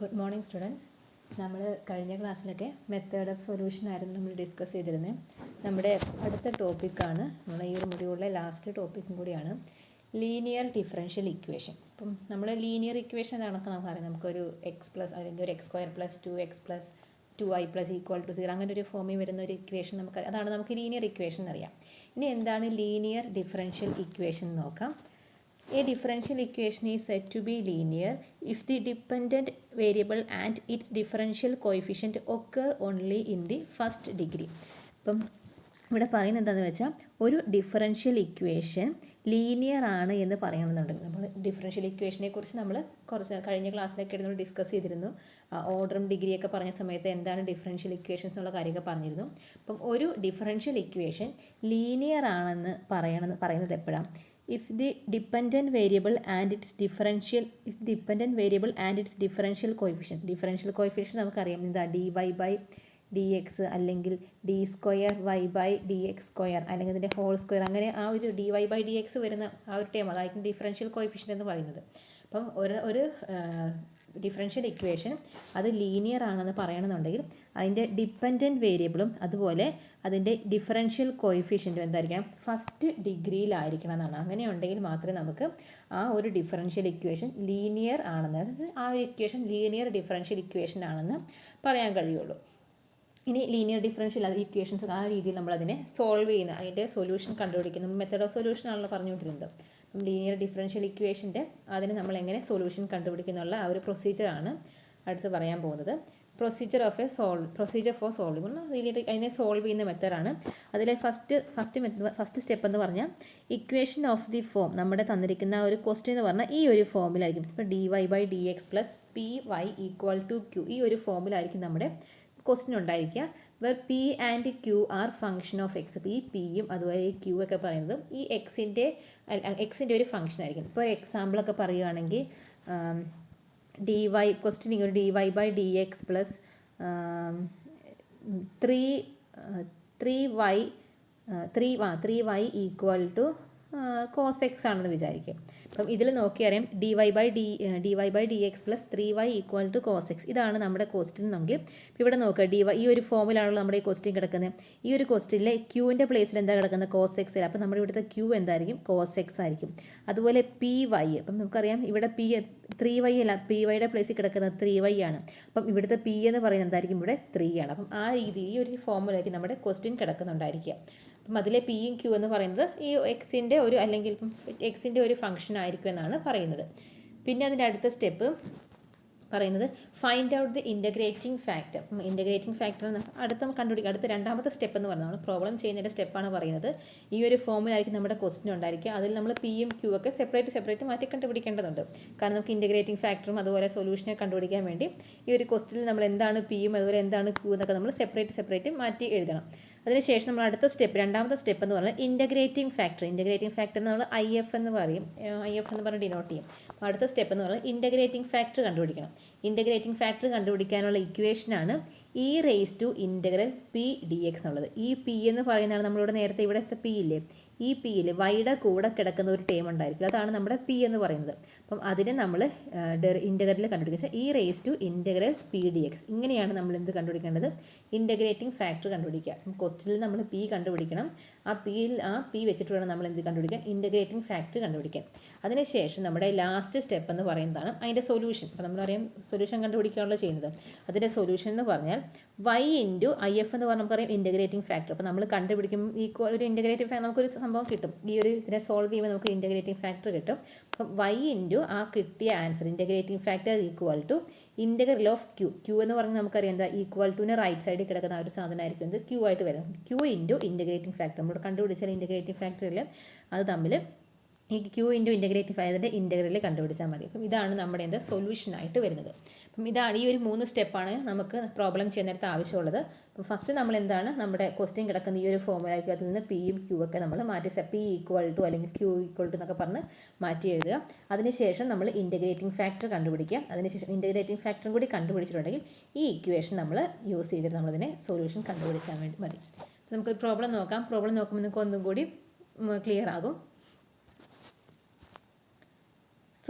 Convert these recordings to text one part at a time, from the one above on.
Good morning students. നമ്മൾ കഴിഞ്ഞ ക്ലാസ്സിലൊക്കെ മെത്തേഡ് ഓഫ് സൊല്യൂഷൻ ആയിരുന്നു നമ്മൾ ഡിസ്കസ് ചെയ്തിരുന്നത്. നമ്മുടെ അടുത്ത ടോപ്പിക്കാണ്, നമ്മുടെ ഈ ഒരു മൊഡ്യൂളിലെ ലാസ്റ്റ് ടോപ്പിക്കും കൂടിയാണ് ലീനിയർ ഡിഫറൻഷ്യൽ ഇക്വേഷൻ. അപ്പം നമ്മൾ ലീനിയർ ഇക്വേഷൻ എന്താണെന്നൊക്കെ നമുക്കറിയാം. നമുക്കൊരു എക്സ് പ്ലസ് അല്ലെങ്കിൽ ഒരു എക്സ് സ്ക്വയർ പ്ലസ് 2x+2y + = 0 അങ്ങനെ ഒരു ഫോമിൽ വരുന്ന ഒരു ഇക്വേഷൻ നമുക്ക്, അതാണ് നമുക്ക് ലീനിയർ ഇക്വേഷൻ എന്നറിയാം. ഇനി എന്താണ് ലീനിയർ ഡിഫറൻഷ്യൽ ഇക്വേഷൻ എന്ന് നോക്കാം. A differential equation is said to be linear if the dependent variable and its differential coefficient occur only in the first degree. അപ്പം ഇവിടെ പറയുന്നത് എന്താണെന്ന് വെച്ചാൽ, ഒരു ഡിഫറൻഷ്യൽ ഇക്വേഷൻ ലീനിയർ ആണ് എന്ന് പറയണമെന്നുണ്ടെങ്കിൽ, നമ്മൾ ഡിഫറൻഷ്യൽ ഇക്വേഷനെ കുറിച്ച് നമ്മൾ കുറച്ച് കഴിഞ്ഞ ക്ലാസ്സിലൊക്കെ നമ്മൾ ഡിസ്കസ് ചെയ്തിരുന്നു. ഓർഡറും ഡിഗ്രിയൊക്കെ പറഞ്ഞ സമയത്ത് എന്താണ് ഡിഫറൻഷ്യൽ ഇക്വേഷൻസ് എന്നുള്ള കാര്യമൊക്കെ പറഞ്ഞിരുന്നു. അപ്പം ഒരു ഡിഫറൻഷ്യൽ ഇക്വേഷൻ ലീനിയർ ആണെന്ന് പറയുന്നത് എപ്പോഴാണ്? If the dependent variable and its differential differential coefficient നമുക്കറിയാം എന്താ, dy/dx അല്ലെങ്കിൽ d²y/dx² അല്ലെങ്കിൽ അതിൻ്റെ ഹോൾ സ്ക്വയർ, അങ്ങനെ ആ ഒരു dy/dx വരുന്ന ആ ഒരു ടേം അതായിരിക്കും ഡിഫറൻഷ്യൽ കോഎഫിഷ്യൻ്റ് എന്ന് പറയുന്നത്. അപ്പം ഒരു ഡിഫറൻഷ്യൽ ഇക്വേഷൻ അത് ലീനിയർ ആണെന്ന് പറയണമെന്നുണ്ടെങ്കിൽ അതിൻ്റെ ഡിപ്പെൻഡൻറ്റ് വേരിയബിളും അതുപോലെ അതിൻ്റെ ഡിഫറൻഷ്യൽ കോഎഫിഷ്യൻറ്റും എന്തായിരിക്കണം? ഫസ്റ്റ് ഡിഗ്രിയിലായിരിക്കണം എന്നാണ്. അങ്ങനെ ഉണ്ടെങ്കിൽ മാത്രമേ നമുക്ക് ആ ഒരു ഡിഫറൻഷ്യൽ ഇക്വേഷൻ ലീനിയർ ആണെന്ന്, അതായത് ആ ഒരു ഇക്വേഷൻ ലീനിയർ ഡിഫറൻഷ്യൽ ഇക്വേഷൻ ആണെന്ന് പറയാൻ കഴിയുള്ളൂ. ഇനി ലീനിയർ ഡിഫറൻഷ്യൽ ഇക്വേഷൻസ് ആ രീതിയിൽ നമ്മളതിനെ സോൾവ് ചെയ്യുന്ന, അതിൻ്റെ സൊല്യൂഷൻ കണ്ടുപിടിക്കുന്ന മെത്തേഡ് ഓഫ് സൊല്യൂഷൻ ആണല്ലോ പറഞ്ഞുകൊണ്ടിരുന്നത്. ലീനിയർ ഡിഫറൻഷ്യൽ ഇക്വേഷൻ്റെ അതിന് നമ്മൾ എങ്ങനെ സൊല്യൂഷൻ കണ്ടുപിടിക്കുന്നുള്ള ആ ഒരു പ്രൊസീജിയറാണ് അടുത്ത് പറയാൻ പോകുന്നത്. പ്രൊസീജിയർ ഫോർ സോൾവിങ്, അതിനെ സോൾവ് ചെയ്യുന്ന മെത്തേഡാണ്. അതിലെ ഫസ്റ്റ് സ്റ്റെപ്പ് എന്ന് പറഞ്ഞാൽ ഇക്വേഷൻ ഓഫ് ദി ഫോം, നമ്മുടെ തന്നിരിക്കുന്ന ഒരു ക്വസ്റ്റ്യൻ എന്ന് പറഞ്ഞാൽ ഈ ഒരു ഫോമിലായിരിക്കും. ഇപ്പോൾ dy/dx + py = q, ഈ ഒരു ഫോമിലായിരിക്കും നമ്മുടെ ക്വസ്റ്റ്യൻ ഉണ്ടായിരിക്കുക. Where p and q are function of x. അപ്പോൾ ഈ പിയും അതുപോലെ ഈ ക്യൂ ഒക്കെ പറയുന്നത് ഈ എക്സിൻ്റെ ഒരു ഫംഗ്ഷൻ ആയിരിക്കും. ഇപ്പോൾ ഒരു എക്സാമ്പിളൊക്കെ പറയുകയാണെങ്കിൽ ക്വസ്റ്റ്യൻ ഇങ്ങനെ dy/dx + 3y = cos x ആണെന്ന് വിചാരിക്കും. അപ്പം ഇതിൽ നോക്കിയറിയാം dy/dx + 3y = cos x, ഇതാണ് നമ്മുടെ ക്വസ്റ്റ്യൻ എന്നെങ്കിൽ ഇവിടെ നോക്കുക, ഈ ഒരു ഫോമിലാണല്ലോ നമ്മുടെ ഈ ക്വസ്റ്റ്യൻ കിടക്കുന്നത്. ഈ ഒരു ക്വസ്റ്റ്യനിലെ ക്യൂവിൻ്റെ പ്ലേസിൽ എന്താ കിടക്കുന്നത്? cos x. അപ്പോൾ നമ്മുടെ ഇവിടുത്തെ ക്യൂ എന്തായിരിക്കും? cos x ആയിരിക്കും. അതുപോലെ py, അപ്പം നമുക്കറിയാം ഇവിടെ 3y അല്ല, pyയുടെ പ്ലേസിൽ കിടക്കുന്നത് 3y ആണ്. അപ്പം ഇവിടുത്തെ p എന്ന് പറയുന്നത് എന്തായിരിക്കും? ഇവിടെ 3 ആണ്. അപ്പം ആ രീതിയിൽ ഈ ഒരു ഫോമിലായിരിക്കും നമ്മുടെ ക്വസ്റ്റ്യൻ കിടക്കുന്നുണ്ടായിരിക്കുക. അപ്പം അതിലെ പിയും ക്യൂ എന്ന് പറയുന്നത് ഈ എക്സിൻ്റെ ഒരു, അല്ലെങ്കിൽ ഇപ്പം എക്സിൻ്റെ ഒരു ഫംഗ്ഷൻ ആയിരിക്കും എന്നാണ് പറയുന്നത്. പിന്നെ അതിൻ്റെ അടുത്ത സ്റ്റെപ്പ് പറയുന്നത് find out the integrating factor. Integrating factor അടുത്ത രണ്ടാമത്തെ സ്റ്റെപ്പ് എന്ന് പറഞ്ഞാൽ നമ്മൾ പ്രോബ്ലം ചെയ്യുന്നതിൻ്റെ സ്റ്റെപ്പാണ് പറയുന്നത്. ഈ ഒരു ഫോമിലായിരിക്കും നമ്മുടെ ക്വസ്റ്റ്യൻ ഉണ്ടായിരിക്കുക. അതിൽ നമ്മൾ പിയും ക്യൂ ഒക്കെ സെപ്പറേറ്റ് മാറ്റി കണ്ടുപിടിക്കേണ്ടതുണ്ട്. കാരണം നമുക്ക് ഇൻ്റഗ്രേറ്റിംഗ് ഫാക്ടറും അതുപോലെ സൊല്യൂഷനെ കണ്ടുപിടിക്കാൻ വേണ്ടി ഈ ഒരു ക്വസ്റ്റ്യനിൽ നമ്മൾ എന്താണ് പിയും അതുപോലെ എന്താണ് ക്യൂ എന്നൊക്കെ നമ്മൾ സെപ്പറേറ്റ് മാറ്റി എഴുതണം. അതിനുശേഷം നമ്മൾ അടുത്ത സ്റ്റെപ്പ്, രണ്ടാമത്തെ സ്റ്റെപ്പ് എന്ന് പറഞ്ഞാൽ ഇൻ്റഗ്രേറ്റിംഗ് ഫാക്ടർ നമ്മൾ IF എന്ന് പറയും, IF എന്ന് പറഞ്ഞ് ഡിനോട്ട് ചെയ്യും. അടുത്ത സ്റ്റെപ്പ് എന്ന് പറഞ്ഞാൽ ഇൻ്റഗ്രേറ്റിംഗ് ഫാക്ടർ കണ്ടുപിടിക്കണം. ഇൻ്റഗ്രേറ്റിംഗ് ഫാക്ടർ കണ്ടുപിടിക്കാനുള്ള ഇക്വേഷനാണ് e⁻p⁴dx എന്നുള്ളത്. ഈ പി എന്ന് പറയുന്നതാണ് നമ്മളിവിടെ നേരത്തെ ഇവിടുത്തെ പി ഇല്ലേ, ഈ പിയിൽ വൈയുടെ കൂടെ കിടക്കുന്ന ഒരു ടേം ഉണ്ടായിരിക്കും, അതാണ് നമ്മുടെ പി എന്ന് പറയുന്നത്. അപ്പം അതിനെ നമ്മൾ ഇൻ്റഗ്രൽ കണ്ടുപിടിക്കുക, e⁻p⁴dx. ഇങ്ങനെയാണ് നമ്മൾ എന്ത് കണ്ടുപിടിക്കേണ്ടത്? ഇൻ്റഗ്രേറ്റിംഗ് ഫാക്ടർ കണ്ടുപിടിക്കുക. ക്വസ്റ്റ്യനിൽ നമ്മൾ പി കണ്ടുപിടിക്കണം. ആ പി വെച്ചിട്ട് വേണം നമ്മൾ എന്ത് കണ്ടുപിടിക്കാൻ? ഇൻ്റഗ്രേറ്റിംഗ് ഫാക്ടർ കണ്ടുപിടിക്കാൻ. അതിനുശേഷം നമ്മുടെ ലാസ്റ്റ് സ്റ്റെപ്പ് എന്ന് പറയുന്നതാണ് അതിൻ്റെ സൊല്യൂഷൻ. അപ്പോൾ നമ്മളറിയാം സൊല്യൂഷൻ കണ്ടുപിടിക്കാനുള്ള ചെയ്യുന്നത്. അതിൻ്റെ സൊല്യൂഷൻ എന്ന് പറഞ്ഞാൽ y × IF എന്ന് പറഞ്ഞാൽ നമുക്കറിയാം ഇൻ്റഗ്രേറ്റിംഗ് ഫാക്ടർ. അപ്പോൾ നമ്മൾ കണ്ടുപിടിക്കും ഒരു ഇൻ്റഗ്രേറ്റിംഗ് ഫാക്ടർ നമുക്കൊരു സംഭവം കിട്ടും. ഈ ഒരു ഇതിനെ സോൾവ് ചെയ്യുമ്പോൾ നമുക്ക് ഇൻ്റഗ്രേറ്റിംഗ് ഫാക്ടർ കിട്ടും. അപ്പം y × ആ കിട്ടിയ answer integrating factor =integral of q എന്ന് പറഞ്ഞാൽ നമുക്കറിയാം എന്താ, =ന് റൈറ്റ് സൈഡിൽ കിടക്കുന്ന ആ ഒരു സാധനമായിരിക്കും ഇത് ക്യൂ ആയിട്ട് വരും. ക്യൂ × ഇൻ്റഗ്രേറ്റിംഗ് ഫാക്ടർ നമ്മൾ കണ്ടുപിടിച്ചാൽ ഇൻ്റഗ്രേറ്റിംഗ് ഫാക്ടറിൽ അത് തമ്മിൽ ഈ ക്യൂ × ഇൻ്റഗ്രേറ്റിംഗ് ഫാക്ടറിൻ്റെ ഇൻ്റഗ്രൽ കണ്ടുപിടിച്ചാൽ മതി. അപ്പം ഇതാണ് നമ്മുടെ എന്താ സൊല്യൂഷനായിട്ട് വരുന്നത്. അപ്പം ഇതാണ് ഈ ഒരു 3 സ്റ്റെപ്പാണ് നമുക്ക് പ്രോബ്ലം ചെയ്യുന്നിടത്ത് ആവശ്യമുള്ളത്. അപ്പം ഫസ്റ്റ് നമ്മൾ എന്താണ് നമ്മുടെ ക്വസ്റ്റ്യൻ കിടക്കുന്ന ഈ ഒരു ഫോമുലായിരിക്കും, അതിൽ നിന്ന് പിയും ക്യൂ ഒക്കെ നമ്മൾ മാറ്റി p = അല്ലെങ്കിൽ q = എന്നൊക്കെ പറഞ്ഞ് മാറ്റി എഴുതുക. അതിനുശേഷം നമ്മൾ ഇൻ്റഗ്രേറ്റിംഗ് ഫാക്ടർ കണ്ടുപിടിക്കുക. അതിനുശേഷം ഇൻ്റഗ്രേറ്റിംഗ് ഫാക്ടറും കൂടി കണ്ടുപിടിച്ചിട്ടുണ്ടെങ്കിൽ ഈ ഇക്വേഷൻ നമ്മൾ യൂസ് ചെയ്തിട്ട് നമ്മളതിനെ സൊല്യൂഷൻ കണ്ടുപിടിച്ചാൽ വേണ്ടി മതി. നമുക്ക് പ്രോബ്ലം നോക്കാം. പ്രോബ്ലം നോക്കുമ്പോൾ നിങ്ങൾക്ക് ഒന്നും കൂടി ക്ലിയർ ആകും.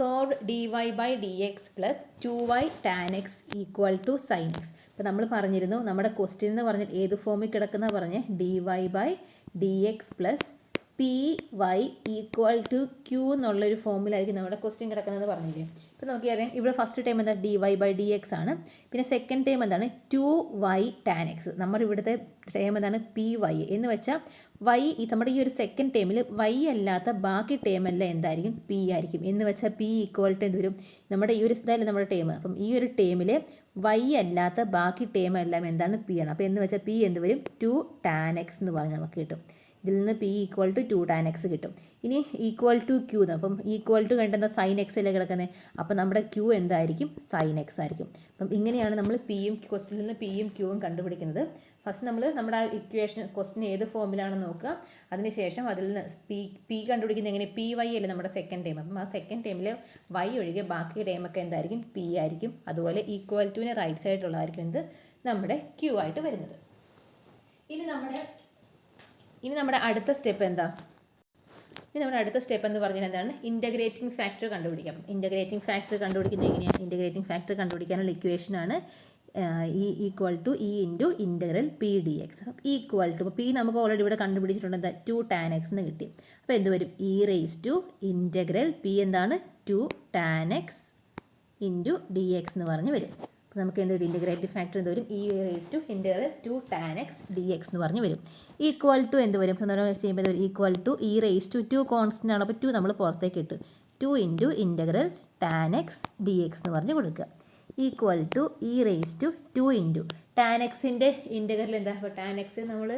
Solve dy/dx plus 2y tan x equal to sine x. ഇപ്പോൾ നമ്മൾ പറഞ്ഞിരുന്നു നമ്മുടെ ക്വസ്റ്റ്യൻ എന്ന് പറഞ്ഞാൽ ഏത് ഫോമിൽ കിടക്കുന്ന പറഞ്ഞ് dy/dx plus p y equal to q എന്നുള്ളൊരു ഫോമിലായിരിക്കും നമ്മുടെ ക്വസ്റ്റ്യൻ കിടക്കുന്നതെന്ന് പറഞ്ഞില്ലേ. ഇപ്പോൾ നോക്കിയാൽ ഇവിടെ ഫസ്റ്റ് ടൈം എന്താ dy/dx ആണ്. പിന്നെ സെക്കൻഡ് ടൈം എന്താണ് 2y tan x. നമ്മുടെ ഇവിടുത്തെ ടൈം എന്താണ് പി വൈ എന്ന് വെച്ചാൽ വൈ നമ്മുടെ ഈ ഒരു സെക്കൻഡ് ടൈമിൽ വൈ അല്ലാത്ത ബാക്കി ടൈമെല്ലാം എന്തായിരിക്കും പി ആയിരിക്കും. എന്ന് വെച്ചാൽ പി ഈക്വൽ ടു എന്ത് വരും നമ്മുടെ ഈ ഒരു ഇതായാലും നമ്മുടെ ടൈം. അപ്പം ഈ ഒരു ടൈമിൽ വൈ അല്ലാത്ത ബാക്കി ടൈം എല്ലാം എന്താണ് പി ആണ്. അപ്പോൾ എന്ന് വെച്ചാൽ പി എന്ത് വരും 2 tan x എന്ന് പറഞ്ഞ് നമുക്ക് കിട്ടും. ഇതിൽ നിന്ന് p equal to 2 tan x കിട്ടും. ഇനി ഈക്വൽ ടു ക്യൂ എന്ന് അപ്പം ഈക്വൽ ടു കണ്ടെന്താ സൈൻ എക്സ് അല്ലേ കിടക്കുന്നത്. അപ്പം നമ്മുടെ ക്യൂ എന്തായിരിക്കും സൈൻ എക്സ് ആയിരിക്കും. അപ്പം ഇങ്ങനെയാണ് നമ്മൾ പിയും ക്വസ്റ്റ്യനിൽ നിന്ന് പിയും ക്യൂവും കണ്ടുപിടിക്കുന്നത്. ഫസ്റ്റ് നമ്മൾ നമ്മുടെ ആ ഇക്വേഷൻ ക്വസ്റ്റ്യൻ ഏത് ഫോമിലാണെന്ന് നോക്കുക. അതിനുശേഷം അതിൽ നിന്ന് പി കണ്ടുപിടിക്കുന്നത് എങ്ങനെ പി വൈ അല്ലേ നമ്മുടെ സെക്കൻഡ് ടൈം. അപ്പം ആ സെക്കൻഡ് ടൈമിൽ വൈ ഒഴികെ ബാക്കി ടൈമൊക്കെ എന്തായിരിക്കും പി ആയിരിക്കും. അതുപോലെ ഈക്വൽ ടുവിന് റൈറ്റ് സൈഡിലുള്ളതായിരിക്കും എന്ത് നമ്മുടെ ക്യൂ ആയിട്ട് വരുന്നത്. ഇനി നമ്മുടെ അടുത്ത സ്റ്റെപ്പ് എന്താ? ഇനി നമ്മുടെ അടുത്ത സ്റ്റെപ്പ് എന്ന് പറഞ്ഞാൽ എന്താണ് ഇൻ്റഗ്രേറ്റിംഗ് ഫാക്ടർ കണ്ടുപിടിക്കാം. ഇൻ്റഗ്രേറ്റിംഗ് ഫാക്ടർ കണ്ടുപിടിക്കുന്നത് എങ്ങനെയാണ്? ഇൻ്റഗ്രേറ്റിംഗ് ഫാക്ടർ കണ്ടുപിടിക്കാനുള്ള ഇക്വേഷനാണ് e equal to e into integral p d x. Equal to ഇപ്പോൾ പി നമുക്ക് ഓൾറെഡി ഇവിടെ കണ്ടുപിടിച്ചിട്ടുണ്ട് എന്താ 2 tan x എന്ന് കിട്ടി. അപ്പോൾ എന്ത് വരും e raise to integral p എന്താണ് 2 tan x into d x എന്ന് പറഞ്ഞ് വരും. അപ്പോൾ നമുക്ക് എന്ത് വരും ഇൻ്റഗ്രേറ്റീവ് ഫാക്ടർ എന്ത് വരും e raise to integral 2 tan x d x എന്ന് പറഞ്ഞ് വരും. ഈക്വൽ ടു എന്ത് വരും ചെയ്യുമ്പോൾ വരും equal to e raise to 2 constant ആണ്. അപ്പോൾ 2 നമ്മൾ പുറത്തേക്ക് ഇട്ടു 2 into integral tan x d x എന്ന് പറഞ്ഞ് കൊടുക്കുക. Equal to e raise to 2 into tan എക്സിൻ്റെ ഇൻ്റഗ്രൽ എന്താ. അപ്പോൾ tan x നമ്മൾ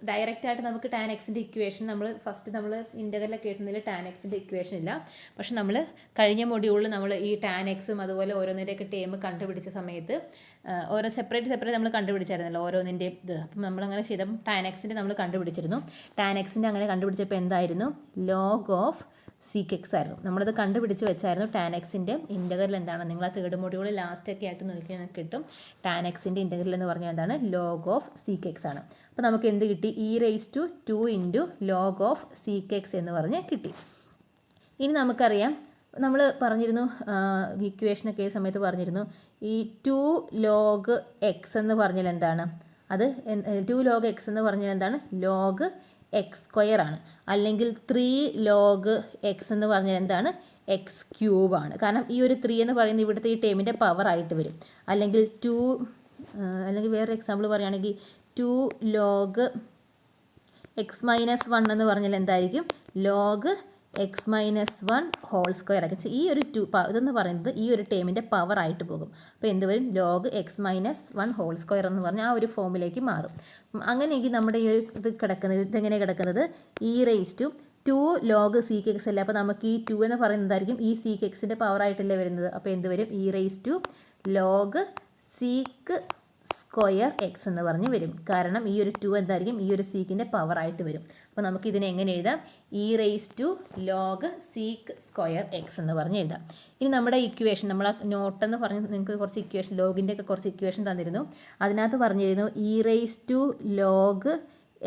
ഡയറക്റ്റ് ആയിട്ട് നമുക്ക് tan എക്സിൻ്റെ ഇക്വേഷൻ നമ്മൾ ഫസ്റ്റ് നമ്മൾ ഇൻ്റഗ്രലൊക്കെ എഴുതുന്നതിൽ tan എക്സിൻ്റെ ഇക്വേഷൻ ഇല്ല. പക്ഷെ നമ്മൾ കഴിഞ്ഞ മൊഡ്യൂളിൽ നമ്മൾ ഈ tan എക്സും അതുപോലെ ഓരോന്നിൻ്റെയൊക്കെ ടേം കണ്ടുപിടിച്ച സമയത്ത് ഓരോ സെപ്പറേറ്റ് നമ്മൾ കണ്ടുപിടിച്ചായിരുന്നല്ലോ ഓരോന്നിൻ്റെ ഇത്. അപ്പം നമ്മളങ്ങനെ ചെയ്തപ്പം tan എക്സിൻ്റെ നമ്മൾ കണ്ടുപിടിച്ചിരുന്നു. tan എക്സിൻ്റെ അങ്ങനെ കണ്ടുപിടിച്ചപ്പോൾ എന്തായിരുന്നു ലോഗ് ഓഫ് സീക്ക് എക്സ് ആയിരുന്നു. നമ്മളത് കണ്ടുപിടിച്ച് വെച്ചായിരുന്നു. tan എക്സിൻ്റെ ഇൻ്റഗ്രൽ എന്താണ് നിങ്ങൾ ആ തേർഡ് മൊഡ്യൂളിൽ ലാസ്റ്റൊക്കെ ആയിട്ട് നോക്കിയാൽ കിട്ടും. tan എക്സിൻ്റെ ഇൻ്റഗ്രൽ എന്ന് പറഞ്ഞാൽ എന്താണ് ലോഗ് ഓഫ് സീക്ക് എക്സ് ആണ്. അപ്പോൾ നമുക്ക് എന്ത് കിട്ടി e raise to 2 into log of sec x എന്ന് പറഞ്ഞ് കിട്ടി. ഇനി നമുക്കറിയാം നമ്മൾ പറഞ്ഞിരുന്നു ഇക്വേഷനൊക്കെ ഈ സമയത്ത് പറഞ്ഞിരുന്നു ഈ 2 log x എന്ന് പറഞ്ഞാൽ എന്താണ് അത് 2 log x എന്ന് പറഞ്ഞാൽ എന്താണ് ലോഗ് എക്സ് സ്ക്വയർ ആണ്. അല്ലെങ്കിൽ 3 log x എന്ന് പറഞ്ഞാൽ എന്താണ് എക്സ് ക്യൂബാണ്. കാരണം ഈ ഒരു 3 എന്ന് പറയുന്നത് ഇവിടുത്തെ ഈ ടേമിൻ്റെ പവർ ആയിട്ട് വരും. അല്ലെങ്കിൽ അല്ലെങ്കിൽ വേറൊരു എക്സാമ്പിൾ പറയുകയാണെങ്കിൽ 2 log x മൈനസ് 1 എന്ന് പറഞ്ഞാൽ എന്തായിരിക്കും log x minus 1 whole square ആക്കി. ഈ ഒരു 2 ഇതെന്ന് പറയുന്നത് ഈ ഒരു ടേമിൻ്റെ പവർ ആയിട്ട് പോകും. അപ്പോൾ എന്ത് വരും log x minus 1 whole square എന്ന് പറഞ്ഞാൽ ആ ഒരു ഫോമിലേക്ക് മാറും. അങ്ങനെയെങ്കിൽ നമ്മുടെ ഈ ഒരു ഇത് കിടക്കുന്നത് ഇതെങ്ങനെ കിടക്കുന്നത് e raise to 2 log sec x അല്ലേ. അപ്പോൾ നമുക്ക് ഈ 2 എന്ന് പറയുന്നതായിരിക്കും ഈ സീക്ക് എക്സിൻ്റെ പവർ ആയിട്ടല്ലേ വരുന്നത്. അപ്പോൾ എന്ത് വരും e raise to log sec square x എന്ന് പറഞ്ഞ് വരും. കാരണം ഈ ഒരു 2 എന്തായിരിക്കും ഈ ഒരു സീക്കിൻ്റെ പവർ ആയിട്ട് വരും. അപ്പോൾ നമുക്ക് ഇതിനെ എങ്ങനെ എഴുതാം e raise to log sec square x എന്ന് പറഞ്ഞ് എഴുതാം. ഇനി നമ്മുടെ ഇക്വേഷൻ നമ്മൾ ആ നോട്ടെന്ന് പറഞ്ഞ് നിങ്ങൾക്ക് കുറച്ച് ഇക്വേഷൻ ലോഗിൻ്റെ ഒക്കെ കുറച്ച് ഇക്വേഷൻ തന്നിരുന്നു. അതിനകത്ത് പറഞ്ഞിരുന്നു e raise to log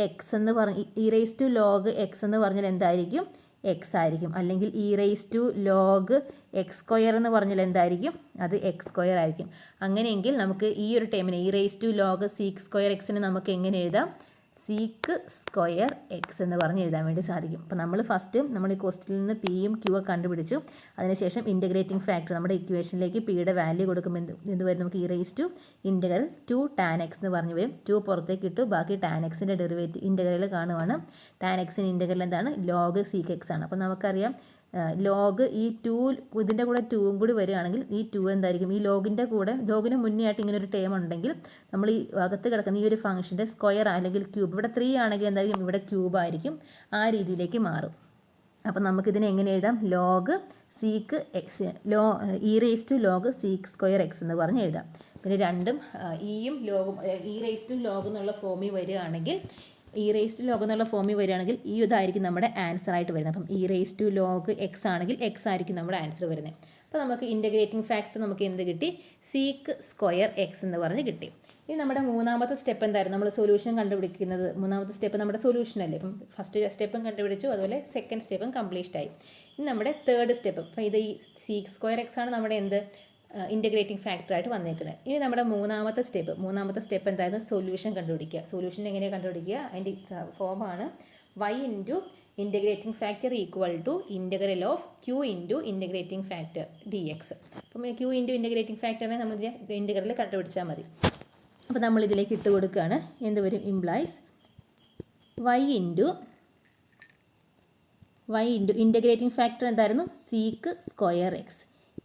x എന്ന് പറഞ്ഞ് e raise to log x എന്ന് പറഞ്ഞാൽ എന്തായിരിക്കും എക്സ് ആയിരിക്കും. അല്ലെങ്കിൽ e raise to log x square എന്ന് പറഞ്ഞാൽ എന്തായിരിക്കും അത് എക്സ് സ്ക്വയർ ആയിരിക്കും. അങ്ങനെയെങ്കിൽ നമുക്ക് ഈ ഒരു ടൈമിന് e raise to log sec square എക്സിന് നമുക്ക് എങ്ങനെ എഴുതാം സീക്ക് സ്ക്വയർ എക്സ് എന്ന് പറഞ്ഞ് എഴുതാൻ വേണ്ടി സാധിക്കും. അപ്പോൾ നമ്മൾ ഫസ്റ്റ് നമ്മൾ ഈ ക്വസ്റ്റിൽ നിന്ന് പിയും ക്യൂ ഒക്കെ കണ്ടുപിടിച്ചു. അതിനുശേഷം ഇൻ്റഗ്രേറ്റിംഗ് ഫാക്ടർ നമ്മുടെ ഇക്വേഷനിലേക്ക് പിയുടെ വാല്യൂ കൊടുക്കുമ്പോൾ എന്ത് വരും നമുക്ക് e raise to integral 2 tan x എന്ന് പറഞ്ഞ് വരും. 2 പുറത്തേക്ക് ഇട്ടു ബാക്കി tan എക്സിൻ്റെ ഡെറിവേറ്റീവ് ഇൻ്റഗ്രൽ കാണുവാണ്. tan എക്സിൻ്റെ ഇൻ്റഗ്രൽ എന്താണ് ലോഗ് സീക്ക് എക്സ് ആണ്. അപ്പോൾ നമുക്കറിയാം ലോഗ് ഈ 2 ഇതിൻ്റെ കൂടെ 2ഉം കൂടി വരികയാണെങ്കിൽ ഈ 2 എന്തായിരിക്കും ഈ ലോഗിൻ്റെ കൂടെ ലോഗിന് മുന്നേ ആയിട്ട് ഇങ്ങനെ ഒരു ടേം ഉണ്ടെങ്കിൽ നമ്മൾ ഈ അകത്ത് കിടക്കുന്ന ഈ ഒരു ഫംഗ്ഷൻ്റെ സ്ക്വയർ അല്ലെങ്കിൽ ക്യൂബ് ഇവിടെ 3 ആണെങ്കിൽ എന്തായിരിക്കും ഇവിടെ ക്യൂബ് ആയിരിക്കും. ആ രീതിയിലേക്ക് മാറും. അപ്പോൾ നമുക്കിതിനെ എങ്ങനെ എഴുതാം log sec x e raise to log sec square x എന്ന് പറഞ്ഞ് എഴുതാം. പിന്നെ രണ്ടും ഇയും ലോഗും ഇ റേസ് ടു ലോഗ് എന്നുള്ള ഫോമിൽ വരികയാണെങ്കിൽ ഇ റേസ് ടു ലോഗ് എന്നുള്ള ഫോമിൽ വരികയാണെങ്കിൽ ഈ ഇതായിരിക്കും നമ്മുടെ ആൻസർ ആയിട്ട് വരുന്നത്. അപ്പം e raise to log x ആണെങ്കിൽ എക്സ് ആയിരിക്കും നമ്മുടെ ആൻസർ വരുന്നത്. അപ്പോൾ നമുക്ക് ഇൻ്റഗ്രേറ്റിംഗ് ഫാക്ടർ നമുക്ക് എന്ത് കിട്ടി സീക്ക് സ്ക്വയർ എക്സ് എന്ന് പറഞ്ഞ് കിട്ടി. ഇനി നമ്മുടെ മൂന്നാമത്തെ സ്റ്റെപ്പ് എന്തായിരുന്നു? നമ്മൾ സൊല്യൂഷൻ കണ്ടുപിടിക്കുന്നത്. മൂന്നാമത്തെ സ്റ്റെപ്പ് നമ്മുടെ സൊല്യൂഷൻ അല്ലേ. അപ്പം ഫസ്റ്റ് സ്റ്റെപ്പും കണ്ടുപിടിച്ചു, അതുപോലെ സെക്കൻഡ് സ്റ്റെപ്പും കംപ്ലീറ്റ് ആയി. ഇനി നമ്മുടെ തേർഡ് സ്റ്റെപ്പ്, അപ്പോൾ ഇത് ഈ സീക്ക് സ്ക്വയർ എക്സ് ആണ് നമ്മുടെ എന്ത് ഇൻറ്റഗ്രേറ്റിംഗ് ഫാക്ടറായിട്ട് വന്നേക്കുന്നത്. ഇനി നമ്മുടെ മൂന്നാമത്തെ സ്റ്റെപ്പ് എന്തായിരുന്നു? സൊല്യൂഷൻ കണ്ടുപിടിക്കുക. സൊല്യൂഷൻ എങ്ങനെയാണ് കണ്ടുപിടിക്കുക? അതിൻ്റെ ഫോമാണ് y into integrating factor equal to integral of q into integrating factor d x. അപ്പം ക്യൂ ഇൻറ്റു ഇൻറ്റഗ്രേറ്റിംഗ് ഫാക്ടറിനെ നമ്മൾ ഇൻറ്റഗ്രൽ കണ്ടുപിടിച്ചാൽ മതി. അപ്പോൾ നമ്മൾ ഇതിലേക്ക് ഇട്ട് കൊടുക്കുകയാണ്. എന്ത് വരും? Implies y into integrating factor എന്തായിരുന്നു? Sec square x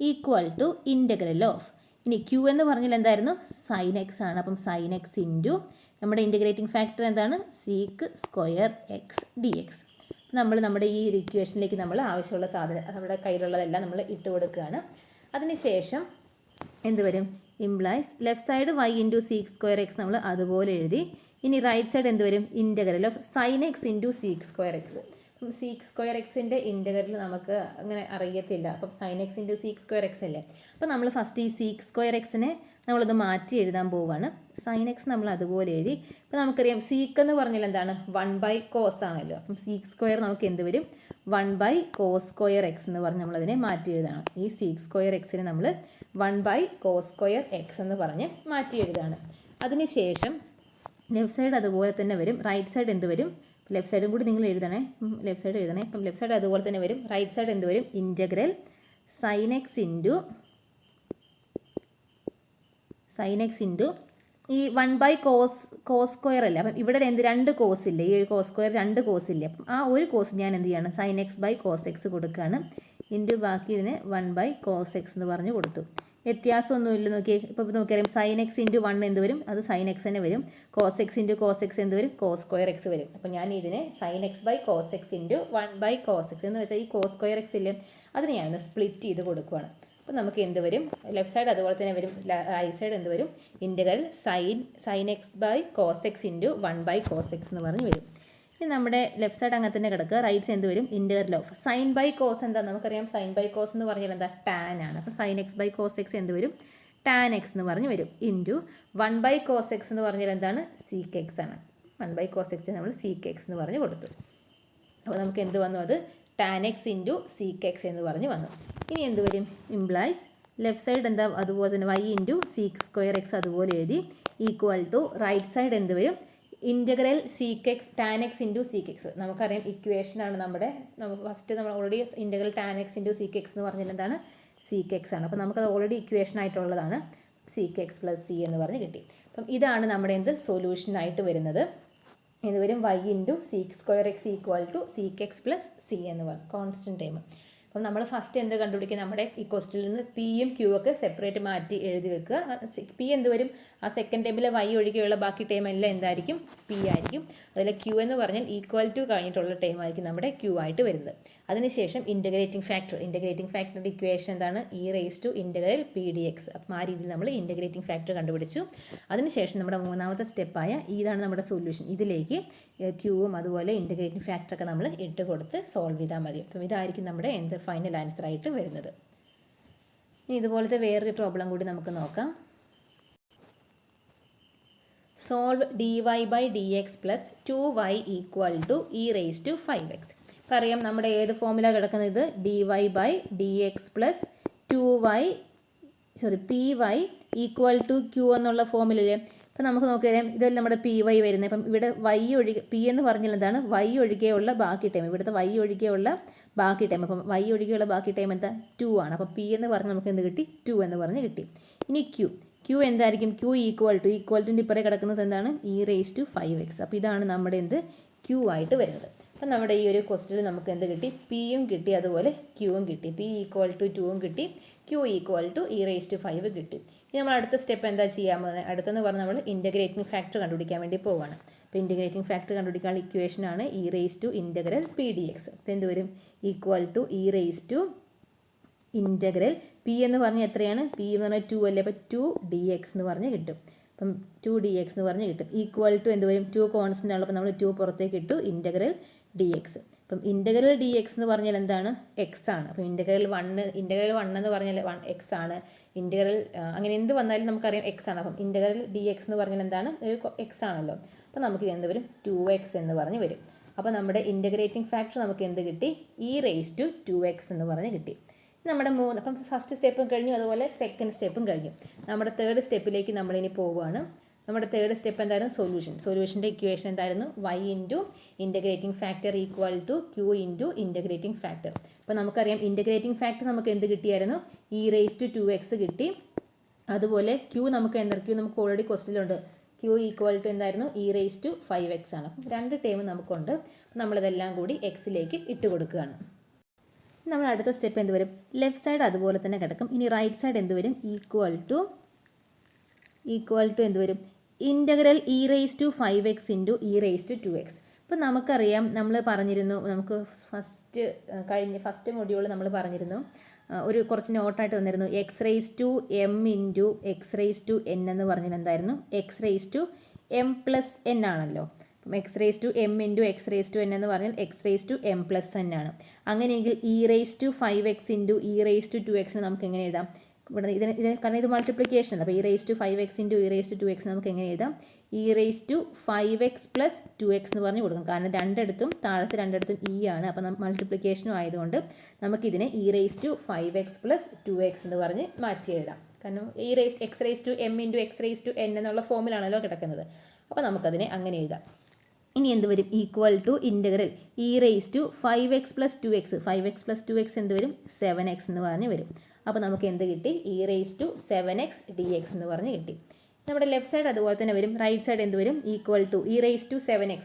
equal to integral of, ഇനി ക്യൂ എന്ന് പറഞ്ഞാൽ എന്തായിരുന്നു? സൈൻ എക്സ് ആണ്. അപ്പം സൈൻ എക്സ് ഇൻറ്റു നമ്മുടെ ഇൻറ്റഗ്രേറ്റിംഗ് ഫാക്ടർ എന്താണ്? Sec square x d x. നമ്മൾ നമ്മുടെ ഈ ഒരു ഇക്വേഷനിലേക്ക് നമ്മൾ ആവശ്യമുള്ള സാധനം നമ്മുടെ കയ്യിലുള്ളതെല്ലാം നമ്മൾ ഇട്ട് കൊടുക്കുകയാണ്. അതിനുശേഷം എന്ത് വരും? Implies left side y into sec square x നമ്മൾ അതുപോലെ എഴുതി. ഇനി റൈറ്റ് സൈഡ് എന്ത് വരും? Integral of sine x into sec square x. അപ്പം സീക്ക് സ്ക്വയർ എക്സിൻ്റെ ഇൻറ്റഗ്രൽ നമുക്ക് അങ്ങനെ അറിയത്തില്ല. അപ്പം sine x into sec square x അല്ലേ. അപ്പം നമ്മൾ ഫസ്റ്റ് ഈ സീക്ക് സ്ക്വയർ എക്സിനെ നമ്മളത് മാറ്റി എഴുതാൻ പോവുകയാണ്. സൈൻ എക്സ് നമ്മൾ അതുപോലെ എഴുതി. ഇപ്പോൾ നമുക്കറിയാം സീക്ക് എന്ന് പറഞ്ഞാൽ എന്താണ്? 1/cos ആണല്ലോ. അപ്പം സീക്ക് സ്ക്വയർ നമുക്ക് എന്ത് വരും? 1/cos സ്ക്വയർ എക്സ് എന്ന് പറഞ്ഞ് നമ്മളതിനെ മാറ്റി എഴുതാണ്. ഈ സീക്ക് സ്ക്വയർ എക്സിനെ നമ്മൾ 1/cos സ്ക്വയർ എക്സ് എന്ന് പറഞ്ഞ് മാറ്റി എഴുതാണ്. അതിനുശേഷം ലെഫ്റ്റ് സൈഡ് അതുപോലെ തന്നെ വരും. റൈറ്റ് സൈഡ് എന്ത് വരും? ലെഫ്റ്റ് സൈഡും കൂടി നിങ്ങൾ എഴുതണേ. Left side എഴുതണേ. അപ്പം ലെഫ്റ്റ് സൈഡ് അതുപോലെ തന്നെ വരും. റൈറ്റ് സൈഡ് എന്ത് വരും? ഇൻറ്റഗ്രൽ സൈൻ എക്സ് ഇൻറ്റു ഈ 1/cos സ്ക്വയർ അല്ലേ. അപ്പം ഇവിടെ രണ്ട് കോസ് ഇല്ലേ? ഈ ഒരു കോസ് സ്ക്വയർ 2 കോസ് ഇല്ലേ? അപ്പം ആ ഒരു കോസ് ഞാൻ എന്ത് ചെയ്യാണ്? Sine x by cos x കൊടുക്കുകയാണ്. ഇൻറ്റു ബാക്കി ഇതിന് 1/cos എക്സ് എന്ന് പറഞ്ഞ് കൊടുത്തു. വ്യത്യാസമൊന്നുമില്ല. നോക്കിയേ, ഇപ്പോൾ നോക്കിയാലും സൈൻ എക്സ് ഇൻറ്റു 1 എന്ത് വരും? അത് സൈൻ എക്സ് തന്നെ വരും. Cos x into cos x എന്ത് വരും? കോസ് സ്ക്വയർ എക്സ് വരും. അപ്പോൾ ഞാൻ ഇതിനെ sine x by cos x into 1/cos x എന്ന് വെച്ചാൽ ഈ കോസ് സ്ക്വയർ എക്സ് ഇല്ലേ, അതിനെ ഞാൻ സ്പ്ലിറ്റ് ചെയ്ത് കൊടുക്കുകയാണ്. അപ്പോൾ നമുക്ക് എന്ത് വരും? ലെഫ്റ്റ് സൈഡ് അതുപോലെ തന്നെ വരും. റൈറ്റ് സൈഡ് എന്ത് വരും? Integral sine x by cos x into 1/cos x എന്ന് പറഞ്ഞ് വരും. ഇനി നമ്മുടെ ലെഫ്റ്റ് സൈഡ് അങ്ങനെ തന്നെ കിടക്കുക. റൈറ്റ് സൈഡ് എന്ത് വരും? Integral of sine by cos എന്താ? നമുക്കറിയാം സൈൻ ബൈ കോസ് എന്ന് പറഞ്ഞാൽ എന്താ? ടാൻ ആണ്. അപ്പോൾ sine x by cos x എന്ത് വരും? ടാൻ എക്സ് എന്ന് പറഞ്ഞ് വരും. ഇൻറ്റു 1/cos എക്സ് എന്ന് പറഞ്ഞാൽ എന്താണ്? സീക്ക് എക്സ് ആണ്. 1/cos എക്സ് നമ്മൾ സീക്ക് എക്സ് എന്ന് പറഞ്ഞ് കൊടുത്തു. അപ്പോൾ നമുക്ക് എന്ത് വന്നു? അത് tan X into seek x എന്ന് പറഞ്ഞ് വന്നു. ഇനി എന്ത് വരും? ഇംപ്ലൈസ് ലെഫ്റ്റ് സൈഡ് എന്താ? അതുപോലെ തന്നെ y into sec square X അതുപോലെ എഴുതി. ഈക്വൽ ടു റൈറ്റ് സൈഡ് എന്ത് വരും? Integral seek X tan X into seek X. നമുക്കറിയാം ഇക്വേഷനാണ് നമ്മുടെ. നമുക്ക് ഫസ്റ്റ് നമ്മൾ already integral tan X into seek x എന്ന് പറഞ്ഞാൽ എന്താണ്? സീക്ക് എക്സ് ആണ്. അപ്പോൾ നമുക്കത് ഓൾറെഡി ഇക്വേഷൻ ആയിട്ടുള്ളതാണ്. സീക്ക് എക്സ് പ്ലസ് സി എന്ന് പറഞ്ഞ് കിട്ടി. അപ്പം ഇതാണ് നമ്മുടെ എന്ത് സൊല്യൂഷനായിട്ട് വരുന്നത്. ഇത് വരും y into sec square x equal to sec x plus c എന്ന് പറയും, കോൺസ്റ്റൻറ്റ് ടൈം. അപ്പം നമ്മൾ ഫസ്റ്റ് എന്ത് കണ്ടുപിടിക്കുക? നമ്മുടെ ഈ ക്വസ്റ്റിൽ നിന്ന് പിയും ക്യൂ ഒക്കെ സെപ്പറേറ്റ് മാറ്റി എഴുതി വെക്കുക. പി എന്ത് വരും? ആ സെക്കൻഡ് ടൈമിലെ y ഒഴികെയുള്ള ബാക്കി ടൈം എല്ലാം എന്തായിരിക്കും? പി ആയിരിക്കും. അതിൽ ക്യൂ എന്ന് പറഞ്ഞാൽ ഈക്വൽ ടു കഴിഞ്ഞിട്ടുള്ള ടൈം ആയിരിക്കും നമ്മുടെ ക്യൂ ആയിട്ട് വരുന്നത്. അതിനുശേഷം ഇൻറ്റഗ്രേറ്റിംഗ് ഫാക്ടറിൻ്റെ ഇക്വേഷൻ എന്താണ്? E raise to integral p d x. അപ്പം ആ രീതിയിൽ നമ്മൾ ഇൻറ്റഗ്രേറ്റിംഗ് ഫാക്ടർ കണ്ടുപിടിച്ചു. അതിനുശേഷം നമ്മുടെ മൂന്നാമത്തെ സ്റ്റെപ്പായ ഇതാണ് നമ്മുടെ സൊല്യൂഷൻ. ഇതിലേക്ക് ക്യൂവും അതുപോലെ ഇൻറ്റഗ്രേറ്റിംഗ് ഫാക്ടറൊക്കെ നമ്മൾ ഇട്ട് കൊടുത്ത് സോൾവ് ചെയ്താൽ മതി. അപ്പം ഇതായിരിക്കും നമ്മുടെ എന്ത് ഫൈനൽ ആൻസർ ആയിട്ട് വരുന്നത്. ഇനി ഇതുപോലത്തെ വേറൊരു പ്രോബ്ലം കൂടി നമുക്ക് നോക്കാം. Solve dy/dx plus 2y equal to e raise to 5x. അറിയാം നമ്മുടെ ഏത് ഫോമില കിടക്കുന്നത്? dy/dx plus py equal to q എന്നുള്ള ഫോമിലല്ലേ. അപ്പം നമുക്ക് നോക്കിയാൽ ഇതല്ല നമ്മുടെ py വരുന്നത്. അപ്പം ഇവിടെ p എന്ന് പറഞ്ഞാൽ എന്താണ്? y ഒഴികെയുള്ള ബാക്കി ടൈം. ഇവിടുത്തെ y ഒഴികെയുള്ള ബാക്കി ടൈം. അപ്പം y ഒഴികെയുള്ള ബാക്കി ടൈം എന്താ? 2 ആണ്. അപ്പോൾ p എന്ന് പറഞ്ഞ് നമുക്ക് എന്ത് കിട്ടി? 2 എന്ന് പറഞ്ഞ് കിട്ടി. ഇനി ക്യൂ എന്തായിരിക്കും? ക്യൂ ഈക്വൽ ടു ഇപ്പറേ കിടക്കുന്നത് എന്താണ്? E raise to 5x. അപ്പോൾ ഇതാണ് നമ്മുടെ എന്ത് ക്യൂ ആയിട്ട് വരുന്നത്. അപ്പം നമ്മുടെ ഈ ഒരു ക്വസ്റ്റ്യനിൽ നമുക്ക് എന്ത് കിട്ടി? പിയും കിട്ടി, അതുപോലെ ക്യൂവും കിട്ടി. പി ഈക്വൽ ടു 2ഉം കിട്ടി, q equal to e raise to 5 കിട്ടി. ഇനി നമ്മൾ അടുത്ത സ്റ്റെപ്പ് എന്താ ചെയ്യാൻ പോകുന്നത്? അടുത്തെന്ന് പറഞ്ഞാൽ നമ്മൾ ഇൻറ്റഗ്രേറ്റിംഗ് ഫാക്ടർ കണ്ടുപിടിക്കാൻ വേണ്ടി പോവുകയാണ്. അപ്പോൾ ഇൻറ്റഗ്രേറ്റിംഗ് ഫാക്ടർ കണ്ടുപിടിക്കാനുള്ള ഇക്വേഷനാണ് e raise to integral p d x. അപ്പോൾ എന്ത് വരും? Equal to e raise to integral p എന്ന് പറഞ്ഞാൽ എത്രയാണ്? പി എന്ന് പറഞ്ഞാൽ 2 അല്ലേ. അപ്പോൾ 2 dx എന്ന് പറഞ്ഞ് കിട്ടും. അപ്പം 2 dx എന്ന് പറഞ്ഞ് കിട്ടും. ഈക്വൽ ടു എന്ത് വരും? 2 കോൺസ്റ്റൻ്റ് ആണല്ലോ. അപ്പോൾ നമ്മൾ 2 പുറത്തേക്ക് ഇട്ടു. Integral dx. അപ്പം ഇൻ്റഗ്രൽ ഡി എക്സ് എന്ന് പറഞ്ഞാൽ എന്താണ്? എക്സ് ആണ്. അപ്പം ഇൻ്റഗ്രൽ വൺ എന്ന് പറഞ്ഞാൽ എക്സ് ആണ്. ഇൻ്റഗ്രൽ അങ്ങനെ എന്ത് വന്നാലും നമുക്കറിയാം എക്സ് ആണ്. അപ്പം ഇൻ്റഗ്രൽ ഡി എക്സ് എന്ന് പറഞ്ഞാൽ എന്താണ്? ഒരു എക്സ് ആണല്ലോ. അപ്പം നമുക്ക് ഇത് എന്ത് വരും? 2x എന്ന് പറഞ്ഞ് വരും. അപ്പോൾ നമ്മുടെ ഇൻ്റഗ്രേറ്റിംഗ് ഫാക്ടർ നമുക്ക് എന്ത് കിട്ടി? e⁻²x എന്ന് പറഞ്ഞ് കിട്ടി. നമ്മുടെ അപ്പം ഫസ്റ്റ് സ്റ്റെപ്പും കഴിഞ്ഞു, അതുപോലെ സെക്കൻഡ് സ്റ്റെപ്പും കഴിഞ്ഞു. നമ്മുടെ തേർഡ് സ്റ്റെപ്പിലേക്ക് നമ്മളിനി പോവുകയാണ്. നമ്മുടെ തേർഡ് സ്റ്റെപ്പ് എന്തായിരുന്നു? സൊല്യൂഷൻ്റെ ഇക്വേഷൻ എന്തായിരുന്നു? y into integrating factor equal to q into integrating factor. അപ്പോൾ നമുക്കറിയാം ഇൻ്റഗ്രേറ്റിംഗ് ഫാക്ടർ നമുക്ക് എന്ത് കിട്ടിയായിരുന്നു? e⁻²x കിട്ടി. അതുപോലെ q നമുക്ക് നമുക്ക് ഓൾറെഡി ക്വസ്റ്റിലുണ്ട്. q ഈക്വൽ ടു എന്തായിരുന്നു? e⁻5x ആണ്. അപ്പം രണ്ട് ടേം നമുക്കുണ്ട്. നമ്മളിതെല്ലാം കൂടി എക്സിലേക്ക് ഇട്ട് കൊടുക്കുകയാണ്. നമ്മൾ അടുത്ത സ്റ്റെപ്പ് എന്ത് വരും? ലെഫ്റ്റ് സൈഡ് അതുപോലെ തന്നെ കിടക്കും. ഇനി റൈറ്റ് സൈഡ് എന്ത് വരും? ഈക്വൽ ടു എന്ത് വരും? Integral e⁻5x into e⁻2x. ഇപ്പം നമുക്കറിയാം, നമ്മൾ പറഞ്ഞിരുന്നു, നമുക്ക് ഫസ്റ്റ് മൊഡ്യൂൾ നമ്മൾ പറഞ്ഞിരുന്നു, ഒരു കുറച്ച് നോട്ടായിട്ട് തന്നിരുന്നു, x⁻m ഇൻറ്റു x⁻n എന്ന് പറഞ്ഞാൽ എന്തായിരുന്നു? x⁻m+n ആണല്ലോ. അപ്പം x⁻m ഇൻറ്റു x⁻n എന്ന് പറഞ്ഞാൽ x⁻m+n ആണ്. അങ്ങനെയെങ്കിൽ e⁻5x ഇൻറ്റു e⁻2x നമുക്ക് എങ്ങനെ എഴുതാം? ഇവിടെ കാരണം ഇത് മൾട്ടിപ്ലിക്കേഷൻ അല്ല. അപ്പോൾ e⁻5x ഇൻറ്റു e⁻2x നമുക്ക് എങ്ങനെ എഴുതാം? e⁻5x + 2x എന്ന് പറഞ്ഞ് കൊടുക്കും. കാരണം താഴത്തെ രണ്ടിടത്തും ആണ്. അപ്പോൾ മൾട്ടിപ്ലിക്കേഷനും ആയതുകൊണ്ട് നമുക്കിതിനെ e⁻5x + 2x എന്ന് പറഞ്ഞ് മാറ്റി എഴുതാം. കാരണം x⁻m ഇൻറ്റു x⁻n എന്നുള്ള ഫോമിലാണല്ലോ കിടക്കുന്നത്. അപ്പോൾ നമുക്കതിനെ അങ്ങനെ എഴുതാം. ഇനി എന്ത് വരും? Equal to integral e⁻5x + 2x. 5x + 2x എന്ത് വരും? 7x എന്ന് പറഞ്ഞ് വരും. അപ്പോൾ നമുക്ക് എന്ത് കിട്ടി? e⁻7x dx എന്ന് പറഞ്ഞ് കിട്ടി. നമ്മുടെ ലെഫ്റ്റ് സൈഡ് അതുപോലെ തന്നെ വരും. റൈറ്റ് സൈഡ് എന്ത് വരും? Equal to e⁻7x.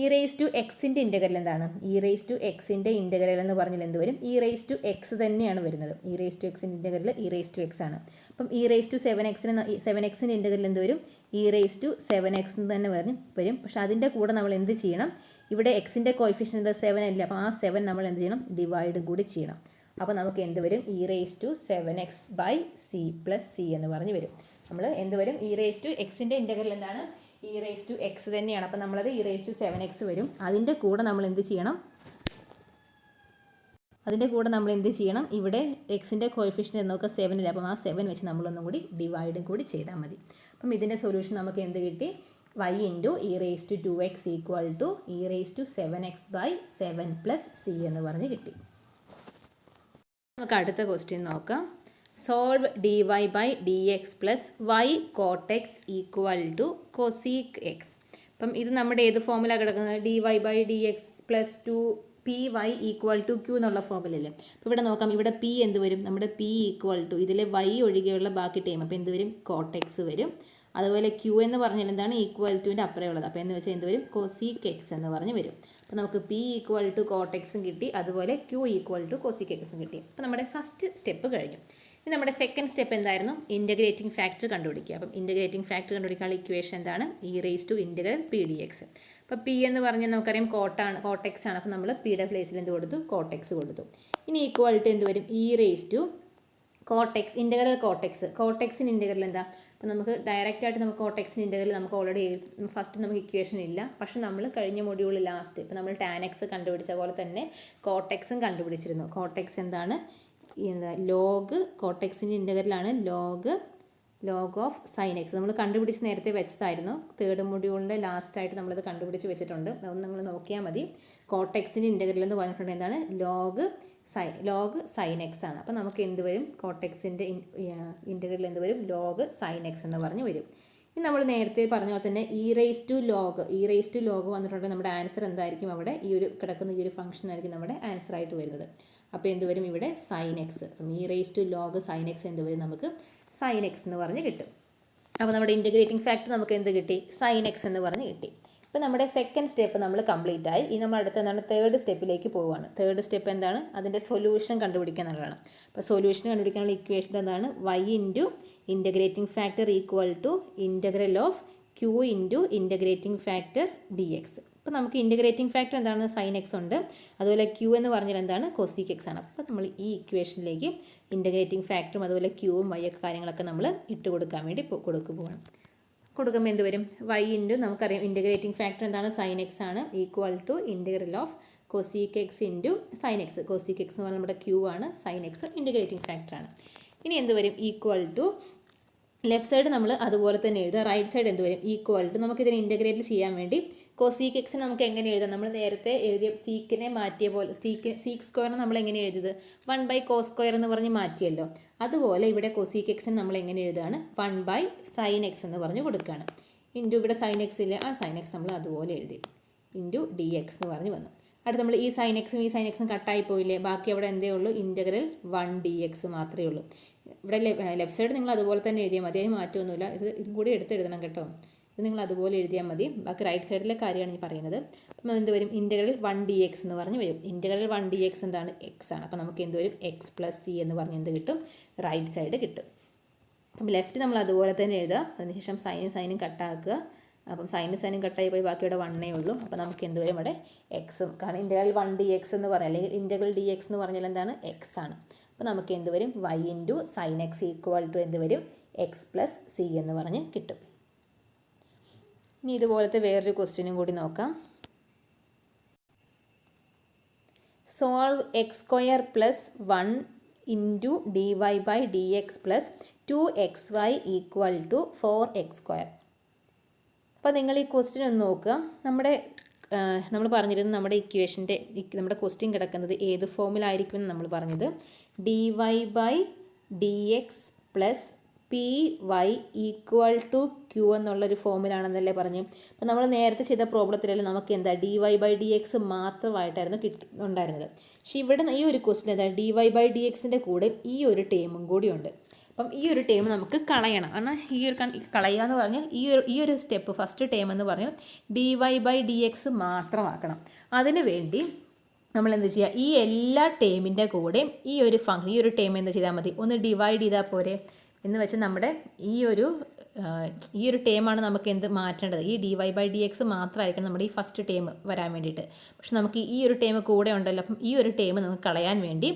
e⁻xൻ്റെ ഇൻ്റഗ്രൽ എന്താണ്? e⁻xൻ്റെ ഇൻ്റഗ്രൽ എന്ന് പറഞ്ഞാൽ എന്ത് വരും? e⁻x തന്നെയാണ് വരുന്നത്. e⁻xൻ്റെ ഇൻ്റഗ്രൽ e⁻x ആണ്. അപ്പം e⁻7xൻ്റെ ഇൻ്റഗ്രൽ എന്ത് വരും? e⁻7x എന്ന് തന്നെ വരും. പക്ഷേ അതിൻ്റെ കൂടെ നമ്മൾ എന്ത് ചെയ്യണം? ഇവിടെ എക്സിൻ്റെ കോയിഫിഷ്യൻ്റ് 7 അല്ലേ. അപ്പോൾ ആ 7 നമ്മൾ എന്ത് ചെയ്യണം? ഡിവൈഡും കൂടി ചെയ്യണം. അപ്പോൾ നമുക്ക് എന്ത് വരും? e⁻7x/c + c എന്ന് പറഞ്ഞ് വരും. നമ്മൾ എന്ത് വരും? e⁻xൻ്റെ ഇൻ്റഗ്രൽ എന്താണ്? e⁻x തന്നെയാണ്. അപ്പോൾ നമ്മളത് e⁻7x വരും. അതിൻ്റെ കൂടെ നമ്മൾ എന്ത് ചെയ്യണം? ഇവിടെ എക്സിൻ്റെ കോയിഫിഷ്യൻ്റ് നോക്കുക 7 അല്ലേ. അപ്പം ആ 7 വെച്ച് നമ്മളൊന്നും കൂടി ഡിവൈഡും കൂടി ചെയ്താൽ മതി. അപ്പം ഇതിൻ്റെ സൊല്യൂഷൻ നമുക്ക് എന്ത് കിട്ടി? y into e⁻2x equal to e⁻7x/7 + c എന്ന് പറഞ്ഞ് കിട്ടി. നമുക്ക് അടുത്ത ക്വസ്റ്റ്യൻ നോക്കാം. Solve dy/dx + y cot x equal to cosec x. അപ്പം ഇത് നമ്മുടെ ഏത് ഫോമിലാണ് കിടക്കുന്നത്? dy/dx + 2py equal to q എന്നുള്ള ഫോമിലല്ലേ. അപ്പോൾ ഇവിടെ നോക്കാം. ഇവിടെ p എന്ത് വരും? നമ്മുടെ p ഈക്വൽ ടു ഇതിലെ y ഒഴികെയുള്ള ബാക്കി ടൈം. അപ്പോൾ എന്ത് വരും? cot x വരും. അതുപോലെ q എന്ന് പറഞ്ഞാൽ എന്താണ്? ഈക്വൽ ടുവിൻ്റെ അപ്പുറം ഉള്ളത്. അപ്പോൾ എന്ന് വെച്ചാൽ എന്ത് വരും? cosec x എന്ന് പറഞ്ഞ് വരും. അപ്പോൾ നമുക്ക് p equal to cot x കിട്ടി. അതുപോലെ q equal to cosec x കിട്ടി. അപ്പോൾ നമ്മുടെ ഫസ്റ്റ് സ്റ്റെപ്പ് കഴിഞ്ഞു. ഇനി നമ്മുടെ സെക്കൻഡ് സ്റ്റെപ്പ് എന്തായിരുന്നു? ഇൻ്റഗ്രേറ്റിംഗ് ഫാക്ടർ കണ്ടുപിടിക്കുക. അപ്പം ഇൻ്റഗ്രേറ്റിംഗ് ഫാക്ടർ കണ്ടുപിടിക്കാനുള്ള ഇക്വേഷൻ എന്താണ്? e⁻p(dx). അപ്പോൾ p എന്ന് പറഞ്ഞാൽ നമുക്കറിയാം cot x ആണ്. അപ്പോൾ നമ്മൾ pയുടെ പ്ലേസിൽ എന്ത് കൊടുത്തു? cot x കൊടുത്തു. ഇനി ഈക്വൽ ടു എന്ത് വരും? e⁻cot x integral cot x. cot xന് ഇൻ്റഗ്രൽ എന്താ? അപ്പോൾ നമുക്ക് ഡയറക്റ്റായിട്ട് നമുക്ക് cot xന് ഇൻ്റഗ്രൽ നമുക്ക് ഓൾറെഡി ഫസ്റ്റ് നമുക്ക് ഇക്വേഷൻ ഇല്ല. പക്ഷെ നമ്മൾ കഴിഞ്ഞ മൊഡ്യൂളിൽ ലാസ്റ്റ് ഇപ്പോൾ നമ്മൾ tan x കണ്ടുപിടിച്ച പോലെ തന്നെ cot xും കണ്ടുപിടിച്ചിരുന്നു. cot x എന്താണ്? ലോഗ് cot xൻ്റെ ഇൻ്റഗ്രലാണ് ലോഗ് ഓഫ് sin x. നമ്മൾ കണ്ടുപിടിച്ച് നേരത്തെ വെച്ചതായിരുന്നു. തേർഡ് മൊഡ്യൂളിൻ്റെ ലാസ്റ്റായിട്ട് നമ്മളത് കണ്ടുപിടിച്ച് വെച്ചിട്ടുണ്ട്. അതൊന്ന് നിങ്ങൾ നോക്കിയാൽ മതി. cot xൻ്റെ ഇൻ്റഗ്രൽ എന്ന് പറഞ്ഞിട്ടുണ്ടെങ്കിൽ എന്താണ്? ലോഗ് sin x ആണ്. അപ്പോൾ നമുക്ക് എന്ത് വരും? cot xൻ്റെ ഇൻ്റഗ്രൽ എന്ത് വരും? ലോഗ് sin x എന്ന് പറഞ്ഞ് വരും. ഇനി നമ്മൾ നേരത്തെ പറഞ്ഞ പോലെ തന്നെ e⁻log വന്നിട്ടുണ്ടെങ്കിൽ നമ്മുടെ ആൻസർ എന്തായിരിക്കും? അവിടെ ഈ ഒരു കിടക്കുന്ന ഈ ഒരു ഫംഗ്ഷൻ ആയിരിക്കും നമ്മുടെ ആൻസർ ആയിട്ട് വരുന്നത്. അപ്പോൾ എന്ത് വരും? ഇവിടെ sin x. അപ്പം e⁻log sin x എന്ത് വരും? നമുക്ക് sin x എന്ന് പറഞ്ഞ് കിട്ടും. അപ്പോൾ നമ്മുടെ ഇൻ്റഗ്രേറ്റിംഗ് ഫാക്ടർ നമുക്ക് എന്ത് കിട്ടി? sin x എന്ന് പറഞ്ഞ് കിട്ടി. ഇപ്പോൾ നമ്മുടെ സെക്കൻഡ് സ്റ്റെപ്പ് നമ്മൾ കംപ്ലീറ്റ് ആയി. ഇനി നമ്മൾ അടുത്ത എന്താണ്? തേർഡ് സ്റ്റെപ്പിലേക്ക് പോവുകയാണ്. തേർഡ് സ്റ്റെപ്പ് എന്താണ്? അതിൻ്റെ സൊല്യൂഷൻ കണ്ടുപിടിക്കുക എന്നുള്ളതാണ്. അപ്പോൾ സൊല്യൂഷൻ കണ്ടുപിടിക്കാനുള്ള ഇക്വേഷൻ എന്താണ്? y into integrating factor equal to integral of q into integrating factor dx. അപ്പോൾ നമുക്ക് ഇൻ്റഗ്രേറ്റിംഗ് ഫാക്ടർ എന്താണ്? sin x ഉണ്ട്. അതുപോലെ q എന്ന് പറഞ്ഞാൽ എന്താണ്? cosec x ആണ്. അപ്പോൾ നമ്മൾ ഈ ഇക്വേഷനിലേക്ക് ഇൻ്റഗ്രേറ്റിംഗ് ഫാക്ടറും അതുപോലെ qവും y ഒക്കെ കാര്യങ്ങളൊക്കെ നമ്മൾ ഇട്ട് കൊടുക്കാൻ വേണ്ടി കൊടുക്കുമ്പോൾ കൊടുക്കുമ്പോൾ എന്ത് വരും? y ഇൻറ്റു നമുക്കറിയാം ഇൻ്റഗ്രേറ്റിംഗ് ഫാക്ടർ എന്താണ്? sin x ആണ്. Equal to integral of cosec x into sine x. Cosec x എന്ന് പറഞ്ഞാൽ നമ്മുടെ ക്യൂ ആണ്, സൈൻ എക്സ് ഇൻറ്റഗ്രേറ്റിംഗ് ഫാക്ടറാണ്. ഇനി എന്ത് വരും? ഈക്വൽ ടു ലെഫ്റ്റ് സൈഡ് നമ്മൾ അതുപോലെ തന്നെ എഴുതുക. റൈറ്റ് സൈഡ് എന്ത് വരും? ഈക്വൽ ടു നമുക്കിതിനെ ഇൻറ്റഗ്രേറ്റ് ചെയ്യാൻ വേണ്ടി കൊസീക്ക് എക്സിന് നമുക്ക് എങ്ങനെ എഴുതാം? നമ്മൾ നേരത്തെ എഴുതിയ സീക്കിനെ മാറ്റിയ പോലെ സീക്ക് സ്ക്വയറിന് നമ്മൾ എങ്ങനെ എഴുതിയത്? 1/cos സ്ക്വയർ എന്ന് പറഞ്ഞ് മാറ്റിയല്ലോ. അതുപോലെ ഇവിടെ കൊസീക്ക് എക്സിന് നമ്മൾ എങ്ങനെ എഴുതുകയാണ്? 1/sin x എന്ന് പറഞ്ഞ് കൊടുക്കുകയാണ്. ഇൻറ്റു ഇവിടെ സൈൻ എക്സ് ഇല്ലേ, ആ സൈൻ എക്സ് നമ്മൾ അതുപോലെ എഴുതി ഇൻറ്റു ഡി എക്സ് എന്ന് പറഞ്ഞ് വന്നു. അടുത്ത് നമ്മൾ ഈ സൈൻ എക്സും കട്ടായി പോയില്ലേ, ബാക്കി അവിടെ എന്തേ ഉള്ളൂ? ഇൻറ്റഗ്രൽ 1 dx മാത്രമേ ഉള്ളൂ. ഇവിടെ ലെഫ്റ്റ് സൈഡ് നിങ്ങൾ അതുപോലെ തന്നെ എഴുതിയാൽ മതി, അതിന് മാറ്റമൊന്നുമില്ല. ഇതും കൂടി എടുത്ത് എഴുതണം കേട്ടോ. ഇത് നിങ്ങൾ അതുപോലെ എഴുതിയാൽ മതി. ബാക്കി റൈറ്റ് സൈഡിലെ കാര്യമാണ് ഈ പറയുന്നത്. അപ്പം എന്ത് വരും? ഇൻറ്റഗ്രൽ 1 dx എന്ന് പറഞ്ഞ് വരും. ഇൻറ്റഗ്രൽ 1 dx എന്താണ്? എക്സ് ആണ്. അപ്പം നമുക്ക് എന്ത് വരും? എക്സ് പ്ലസ് സി എന്ന് പറഞ്ഞ് എന്ത് കിട്ടും? റൈറ്റ് സൈഡ് കിട്ടും. അപ്പം ലെഫ്റ്റ് നമ്മൾ അതുപോലെ തന്നെ എഴുതുക. അതിനുശേഷം സൈനും കട്ടാക്കുക. അപ്പം സൈനും കട്ടായി പോയി ബാക്കി ഇവിടെ 1 ഉള്ളൂ. അപ്പോൾ നമുക്ക് എന്ത് വരും? ഇവിടെ എക്സും, കാരണം ഇൻറ്റഗ്രൽ 1 dx എന്ന് പറഞ്ഞാൽ, അല്ലെങ്കിൽ ഇൻറ്റഗ്രൽ dx എന്ന് പറഞ്ഞാൽ എന്താണ്? എക്സ് ആണ്. അപ്പോൾ നമുക്ക് എന്ത് വരും? y into sine x equal to എന്ത് വരും? എക്സ് പ്ലസ് സി എന്ന് പറഞ്ഞ് കിട്ടും. ഇനി ഇതുപോലത്തെ വേറൊരു ക്വസ്റ്റ്യനും കൂടി നോക്കാം. Solve x square plus 1 into d y by d x plus 2xy equal to 4x square. അപ്പോൾ നിങ്ങൾ ഈ ക്വസ്റ്റ്യൻ ഒന്ന് നോക്കുക. നമ്മൾ പറഞ്ഞിരുന്നു നമ്മുടെ ഇക്വേഷൻ്റെ നമ്മുടെ ക്വസ്റ്റ്യൻ കിടക്കുന്നത് ഏത് ഫോമിലായിരിക്കുമെന്ന് നമ്മൾ പറഞ്ഞത് d y by d x plus p y equal to q എന്നുള്ളൊരു ഫോമിലാണെന്നല്ലേ പറഞ്ഞു. അപ്പോൾ നമ്മൾ നേരത്തെ ചെയ്ത പ്രോബ്ലത്തിലെല്ലാം നമുക്ക് എന്താ d y by d x മാത്രമായിട്ടായിരുന്നു ഉണ്ടായിരുന്നത്. പക്ഷേ ഇവിടെ ഈ ഒരു ക്വസ്റ്റ്യൻ എന്താ ഡി വൈ ബൈ ഡി എക്സിൻ്റെ കൂടെ ഈ ഒരു ടേമും കൂടിയുണ്ട്. അപ്പം ഈ ഒരു ടേം നമുക്ക് കളയണം. കാരണം കളയുക എന്ന് പറഞ്ഞാൽ ഈ ഒരു സ്റ്റെപ്പ് ഫസ്റ്റ് ടേം എന്ന് പറഞ്ഞാൽ d y by d x മാത്രമാക്കണം. അതിന് വേണ്ടി നമ്മൾ എന്ത് ചെയ്യുക? ഈ എല്ലാ ടേമിൻ്റെ കൂടെയും ഈ ഒരു ടേം എന്ത് ചെയ്താൽ മതി? ഒന്ന് ഡിവൈഡ് ചെയ്താൽ പോരെ എന്ന് വെച്ചാൽ നമ്മുടെ ഈ ഒരു ടേമാണ് നമുക്ക് എന്ത് മാറ്റേണ്ടത്? ഈ d y by d x മാത്രമായിരിക്കണം നമ്മുടെ ഈ ഫസ്റ്റ് ടേം വരാൻ വേണ്ടിയിട്ട്. പക്ഷെ നമുക്ക് ഈ ഒരു ടേം കൂടെ ഉണ്ടല്ലോ. അപ്പം ഈ ഒരു ടേം നമുക്ക് കളയാൻ വേണ്ടി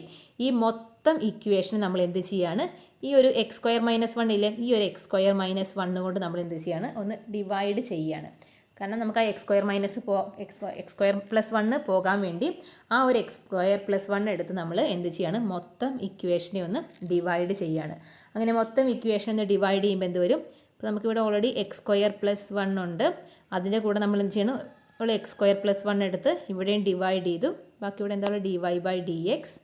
ഈ മൊത്തം ഇക്വേഷൻ നമ്മൾ എന്ത് ചെയ്യാണ്? ഈ ഒരു എക്സ് സ്ക്വയർ മൈനസ് 1 ഇല്ലേ, ഈ ഒരു എക്സ് സ്ക്വയർ മൈനസ് 1 കൊണ്ട് നമ്മൾ എന്ത് ചെയ്യാണ്? ഒന്ന് ഡിവൈഡ് ചെയ്യാണ്. കാരണം നമുക്ക് ആ എക്സ് സ്ക്വയർ പ്ലസ് 1 പോകാൻ വേണ്ടി ആ ഒരു എക്സ് സ്ക്വയർ പ്ലസ് 1 എടുത്ത് നമ്മൾ എന്ത് ചെയ്യാണ്? മൊത്തം ഇക്വേഷനെ ഒന്ന് ഡിവൈഡ് ചെയ്യാണ്. അങ്ങനെ മൊത്തം ഇക്വേഷൻ ഒന്ന് ഡിവൈഡ് ചെയ്യുമ്പോൾ എന്ത് വരും? അപ്പോൾ നമുക്കിവിടെ ഓൾറെഡി എക്സ് സ്ക്വയർ പ്ലസ് 1 ഉണ്ട്. അതിൻ്റെ കൂടെ നമ്മൾ എന്ത് ചെയ്യണം? ഉള്ള എക്സ് സ്ക്വയർ പ്ലസ് 1 എടുത്ത് ഇവിടെയും ഡിവൈഡ് ചെയ്തു. ബാക്കി ഇവിടെ എന്താ? D y by d x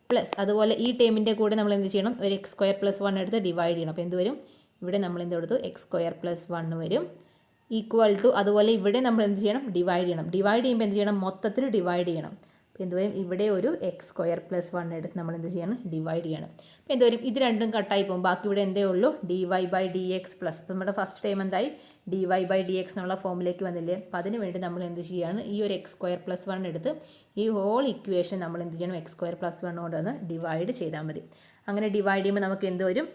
plus അതുപോലെ ഈ ടേമിൻ്റെ കൂടെ നമ്മൾ എന്ത് ചെയ്യണം? ഒരു എക്സ് സ്ക്വയർ പ്ലസ് 1 എടുത്ത് ഡിവൈഡ് ചെയ്യണം. അപ്പോൾ എന്ത് വരും? ഇവിടെ നമ്മൾ എന്ത് കൊടുത്തു? എക്സ് സ്ക്വയർ പ്ലസ് 1 വരും ഈക്വൽ ടു അതുപോലെ ഇവിടെ നമ്മൾ എന്ത് ചെയ്യണം? ഡിവൈഡ് ചെയ്യണം. ഡിവൈഡ് ചെയ്യുമ്പോൾ എന്ത് ചെയ്യണം? മൊത്തത്തിൽ ഡിവൈഡ് ചെയ്യണം. അപ്പോൾ എന്ത് വരും? ഇവിടെ ഒരു എക്സ് സ്ക്വയർ പ്ലസ് 1 എടുത്ത് നമ്മൾ എന്ത് ചെയ്യണം? ഡിവൈഡ് ചെയ്യണം. അപ്പോൾ എന്ത് വരും? ഇത് രണ്ടും കട്ടായി പോകും. ബാക്കി ഇവിടെ എന്തേ ഉള്ളൂ? D y by d x plus. അപ്പോൾ നമ്മുടെ ഫസ്റ്റ് ടൈം എന്തായി? D y by d x എന്നുള്ള ഫോമിലേക്ക് വന്നില്ലേ. അപ്പോൾ അതിന് വേണ്ടി നമ്മൾ എന്ത് ചെയ്യുകയാണ്? ഈ ഒരു എക്സ് സ്ക്വയർ പ്ലസ് 1 എടുത്ത് ഈ ഹോൾ ഇക്വേഷൻ നമ്മൾ എന്ത് ചെയ്യണം? എക്സ് സ്ക്വയർ പ്ലസ് 1 കൊണ്ട് ഒന്ന് ഡിവൈഡ് ചെയ്താൽ മതി. അങ്ങനെ ഡിവൈഡ് ചെയ്യുമ്പോൾ നമുക്ക് എന്ത് വരും?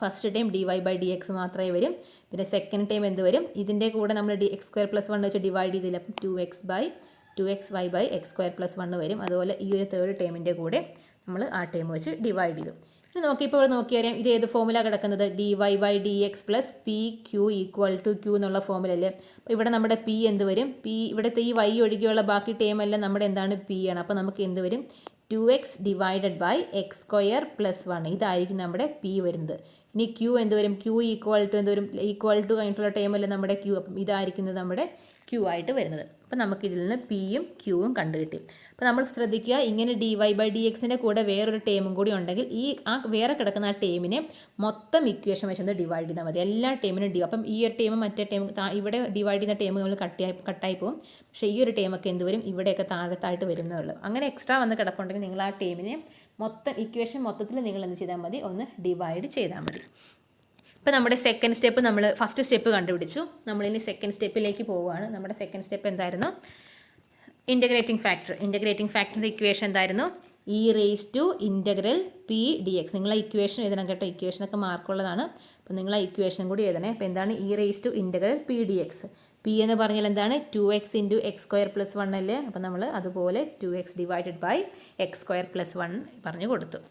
First time d y by d x മാത്രമേ വരും. പിന്നെ സെക്കൻഡ് ടൈം എന്ത് വരും? ഇതിൻ്റെ കൂടെ നമ്മൾ എക്സ് സ്ക്വയർ പ്ലസ് 1 വെച്ച് ഡിവൈഡ് ചെയ്തില്ല. അപ്പം 2xy by x square plus 1 വരും. അതുപോലെ ഈ ഒരു തേർഡ് ടൈമിൻ്റെ കൂടെ നമ്മൾ ആ ടൈം വെച്ച് ഡിവൈഡ് ചെയ്തു. ഇത് നോക്കിയപ്പോൾ നോക്കിയറിയാം ഇത് ഏത് ഫോമിലാണ് കിടക്കുന്നത്? D y by d x plus p q equal to q എന്നുള്ള ഫോമിലല്ലേ. അപ്പോൾ ഇവിടെ നമ്മുടെ പി എന്ത് വരും? പി ഇവിടുത്തെ ഈ വൈ ഒഴികെയുള്ള ബാക്കി ടൈം എല്ലാം നമ്മുടെ എന്താണ്? പി ആണ്. അപ്പോൾ നമുക്ക് എന്ത് വരും? 2x divided by x square plus 1 ഇതായിരിക്കും നമ്മുടെ പി വരുന്നത്. ഇനി ക്യൂ എന്ത് വരും? ക്യൂ ഈക്വൽ ടു എന്ത് വരും? ഈക്വൽ ടു കഴിഞ്ഞിട്ടുള്ള ടൈമല്ലേ നമ്മുടെ ക്യൂ. അപ്പം ഇതായിരിക്കുന്നത് നമ്മുടെ ക്യൂ ആയിട്ട് വരുന്നത്. അപ്പം നമുക്കിതിൽ നിന്ന് പിയും ക്യൂവും കണ്ടു കിട്ടി. അപ്പോൾ നമ്മൾ ശ്രദ്ധിക്കുക, ഇങ്ങനെ ഡി വൈ ബൈ ഡി എക്സിൻ്റെ കൂടെ വേറൊരു ടേമും കൂടി ഉണ്ടെങ്കിൽ വേറെ കിടക്കുന്ന ആ ടേമിനെ മൊത്തം ഇക്വേഷൻ വെച്ചൊന്ന് ഡിവൈഡ് ചെയ്താൽ മതി. എല്ലാ ടേമിനും അപ്പം ഈ ഒരു ടേമും മറ്റേ ടേം ഇവിടെ ഡിവൈഡ് ചെയ്യുന്ന ടേമുകൾ കട്ടായി പോകും. പക്ഷേ ഈ ഒരു ടേമൊക്കെ എന്ത് വരും? ഇവിടെയൊക്കെ താഴത്തായിട്ട് വരുന്നേ ഉള്ളൂ. അങ്ങനെ എക്സ്ട്രാ വന്ന് കിടപ്പുണ്ടെങ്കിൽ നിങ്ങൾ ആ ടേമിനെ മൊത്തം ഇക്വേഷൻ മൊത്തത്തിൽ നിങ്ങൾ എന്ത് ചെയ്താൽ മതി? ഒന്ന് ഡിവൈഡ് ചെയ്താൽ മതി. ഇപ്പോൾ നമ്മുടെ സെക്കൻഡ് സ്റ്റെപ്പ് നമ്മൾ ഫസ്റ്റ് സ്റ്റെപ്പ് കണ്ടുപിടിച്ചു. നമ്മളിനി സെക്കൻഡ് സ്റ്റെപ്പിലേക്ക് പോവുകയാണ്. നമ്മുടെ സെക്കൻഡ് സ്റ്റെപ്പ് എന്തായിരുന്നു? ഇൻറ്റഗ്രേറ്റിംഗ് ഫാക്ടറിൻ്റെ ഇക്വേഷൻ എന്തായിരുന്നു? E raise to integral p d x. നിങ്ങൾ ആ ഇക്വേഷൻ എഴുതണം കേട്ടോ. ഇക്വേഷനൊക്കെ മാർക്കുള്ളതാണ്. അപ്പോൾ നിങ്ങൾ ആ ഇക്വേഷൻ കൂടി എഴുതണേ. അപ്പോൾ എന്താണ് e raise to integral p d x? P എന്ന് പറഞ്ഞാൽ എന്താണ്? 2x into X square plus 1 അല്ലേ. അപ്പോൾ നമ്മൾ അതുപോലെ 2x divided by x square plus 1 പറഞ്ഞു കൊടുത്തു.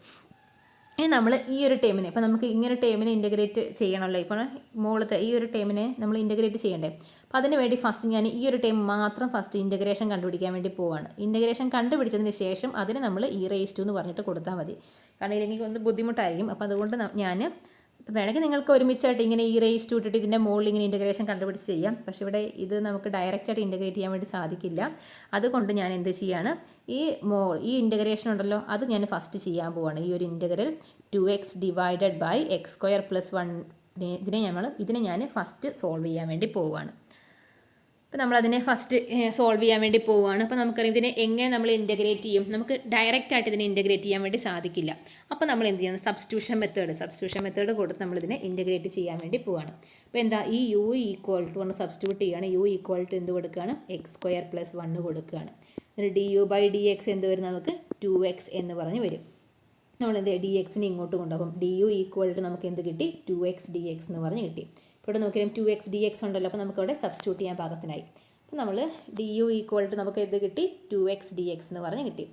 ഇനി നമ്മൾ ഈ ഒരു ടേമിനെ ഇപ്പോൾ നമുക്ക് ഇങ്ങനെ ടേമിനെ ഇൻ്റഗ്രേറ്റ് ചെയ്യണമല്ലോ. ഇപ്പോൾ മുകളിലത്തെ ഈ ഒരു ടേമിനെ നമ്മൾ ഇൻ്റഗ്രേറ്റ് ചെയ്യണ്ടേ. അപ്പോൾ അതിന് വേണ്ടി ഫസ്റ്റ് ഞാൻ ഈ ഒരു ടേം മാത്രം ഫസ്റ്റ് ഇൻ്റഗ്രേഷൻ കണ്ടുപിടിക്കാൻ വേണ്ടി പോവാണ്. ഇൻ്റഗ്രേഷൻ കണ്ടുപിടിച്ചതിന് ശേഷം അതിന് നമ്മൾ e⁻² എന്ന് പറഞ്ഞിട്ട് കൊടുത്താൽ മതി. കാരണം ഇല്ലെങ്കിൽ ഒന്ന് ബുദ്ധിമുട്ടായിരിക്കും. അപ്പോൾ അതുകൊണ്ട് ഞാൻ വേണമെങ്കിൽ നിങ്ങൾക്ക് ഒരുമിച്ചായിട്ട് ഇങ്ങനെ e⁻² ഇട്ടിട്ട് ഇതിൻ്റെ മുകളിൽ ഇങ്ങനെ ഇൻ്റഗ്രേഷൻ കണ്ടുപിടിച്ച് ചെയ്യാം. പക്ഷേ ഇവിടെ ഇത് നമുക്ക് ഡയറക്റ്റായിട്ട് ഇൻ്റഗ്രേറ്റ് ചെയ്യാൻ വേണ്ടി സാധിക്കില്ല. അതുകൊണ്ട് ഞാൻ എന്ത് ചെയ്യാണ്, ഈ ഇൻ്റഗ്രേഷൻ ഉണ്ടല്ലോ അത് ഞാൻ ഫസ്റ്റ് ചെയ്യാൻ പോവാണ്. ഈ ഒരു integral 2x divided by x² + 1 ഇതിനെ ഞാൻ ഫസ്റ്റ് സോൾവ് ചെയ്യാൻ വേണ്ടി പോവുകയാണ്. അപ്പോൾ നമ്മളതിനെ ഫസ്റ്റ് സോൾവ് ചെയ്യാൻ വേണ്ടി പോവുകയാണ്. അപ്പോൾ നമുക്കറിയാം ഇതിനെ എങ്ങനെ നമ്മൾ ഇൻ്റഗ്രേറ്റ് ചെയ്യും. നമുക്ക് ഡയറക്റ്റായിട്ട് ഇതിനെ ഇൻ്റഗ്രേറ്റ് ചെയ്യാൻ വേണ്ടി സാധിക്കില്ല. അപ്പോൾ നമ്മൾ എന്ത് ചെയ്യണം, സബ്സ്റ്റിറ്റ്യൂഷൻ മെത്തേഡ് കൊടുത്ത് നമ്മളിതിനെ ഇൻ്റഗ്രേറ്റ് ചെയ്യാൻ വേണ്ടി പോവുകയാണ്. അപ്പോൾ എന്താ, ഈ u = സബ്സ്റ്റിറ്റ്യൂട്ട് ചെയ്യുകയാണ്. u = എന്ത് കൊടുക്കുകയാണ്, x² + 1 കൊടുക്കുകയാണ്. എന്നിട്ട് du/dx എന്ത് വരും, നമുക്ക് 2x എന്ന് പറഞ്ഞ് വരും. നമ്മളെന്ത് dxനെ ഇങ്ങോട്ട് കൊണ്ടുപോകും. അപ്പം du നമുക്ക് എന്ത് കിട്ടി, 2x dx എന്ന് പറഞ്ഞ് കിട്ടി. ഇവിടെ നോക്കിയാലും 2x dx ഉണ്ടല്ലോ. അപ്പോൾ നമുക്കവിടെ സബ്സ്റ്റിറ്റ്യൂട്ട് ചെയ്യാൻ പാകത്തിനായി. അപ്പോൾ നമ്മൾ du നമുക്ക് എന്ത് കിട്ടി, 2x dx എന്ന് പറഞ്ഞ് കിട്ടി.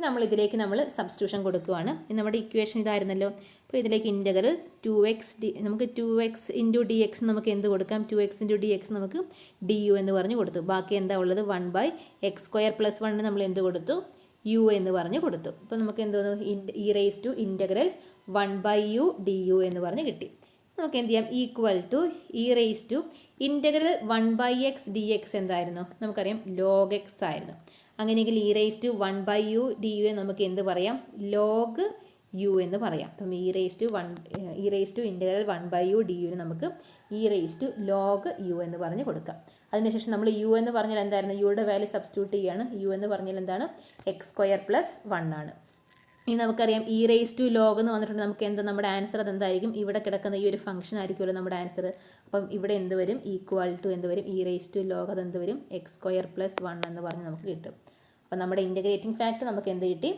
നമ്മൾ ഇതിലേക്ക് സബ്സ്റ്റിറ്റ്യൂഷൻ കൊടുക്കുകയാണ്. നമ്മുടെ ഇക്വേഷൻ ഇതായിരുന്നല്ലോ. അപ്പോൾ ഇതിലേക്ക് ഇൻ്റഗ്രൽ 2x നമുക്ക് 2x × dx നമുക്ക് എന്ത് കൊടുക്കാം, 2x × dx നമുക്ക് du എന്ന് പറഞ്ഞ് കൊടുത്തു. ബാക്കി എന്താ ഉള്ളത്, 1/x² + 1 നമ്മൾ എന്ത് കൊടുത്തു, u എന്ന് പറഞ്ഞ് കൊടുത്തു. അപ്പോൾ നമുക്ക് എന്തോന്നു, e⁻² 1/u du എന്ന് പറഞ്ഞ് കിട്ടി. നമുക്ക് എന്ത് ചെയ്യാം, e⁻² ഇൻ്റഗ്രൽ 1/x dx എന്തായിരുന്നു, നമുക്കറിയാം log x ആയിരുന്നു. അങ്ങനെയെങ്കിൽ e⁻1/u du നമുക്ക് എന്ത് പറയാം, log u എന്ന് പറയാം. അപ്പം ഇൻ്റഗ്രൽ 1/u du നമുക്ക് e⁻log u എന്ന് പറഞ്ഞ് കൊടുക്കാം. അതിനുശേഷം നമ്മൾ u എന്ന് പറഞ്ഞാൽ എന്തായിരുന്നു, യുടെ വാല്യൂ സബ്സ്റ്റിറ്റ്യൂട്ട് ചെയ്യുകയാണ്. u എന്ന് പറഞ്ഞാൽ എന്താണ്, x² + 1 ആണ്. ഇനി നമുക്കറിയാം e⁻log എന്ന് വന്നിട്ടുണ്ട്. നമുക്ക് എന്താ നമ്മുടെ ആൻസർ അതെന്തായിരിക്കും, ഇവിടെ കിടക്കുന്ന ഈ ഒരു ഫംഗ്ഷൻ ആയിരിക്കുമല്ലോ നമ്മുടെ ആൻസർ. അപ്പം ഇവിടെ എന്ത് വരും, = എന്ത് വരും, e⁻log അതെന്ത് വരും, x² + 1 എന്ന് പറഞ്ഞ് നമുക്ക് കിട്ടും. അപ്പം നമ്മുടെ ഇൻ്റഗ്രേറ്റിംഗ് ഫാക്ടർ നമുക്ക് എന്ത് കിട്ടി,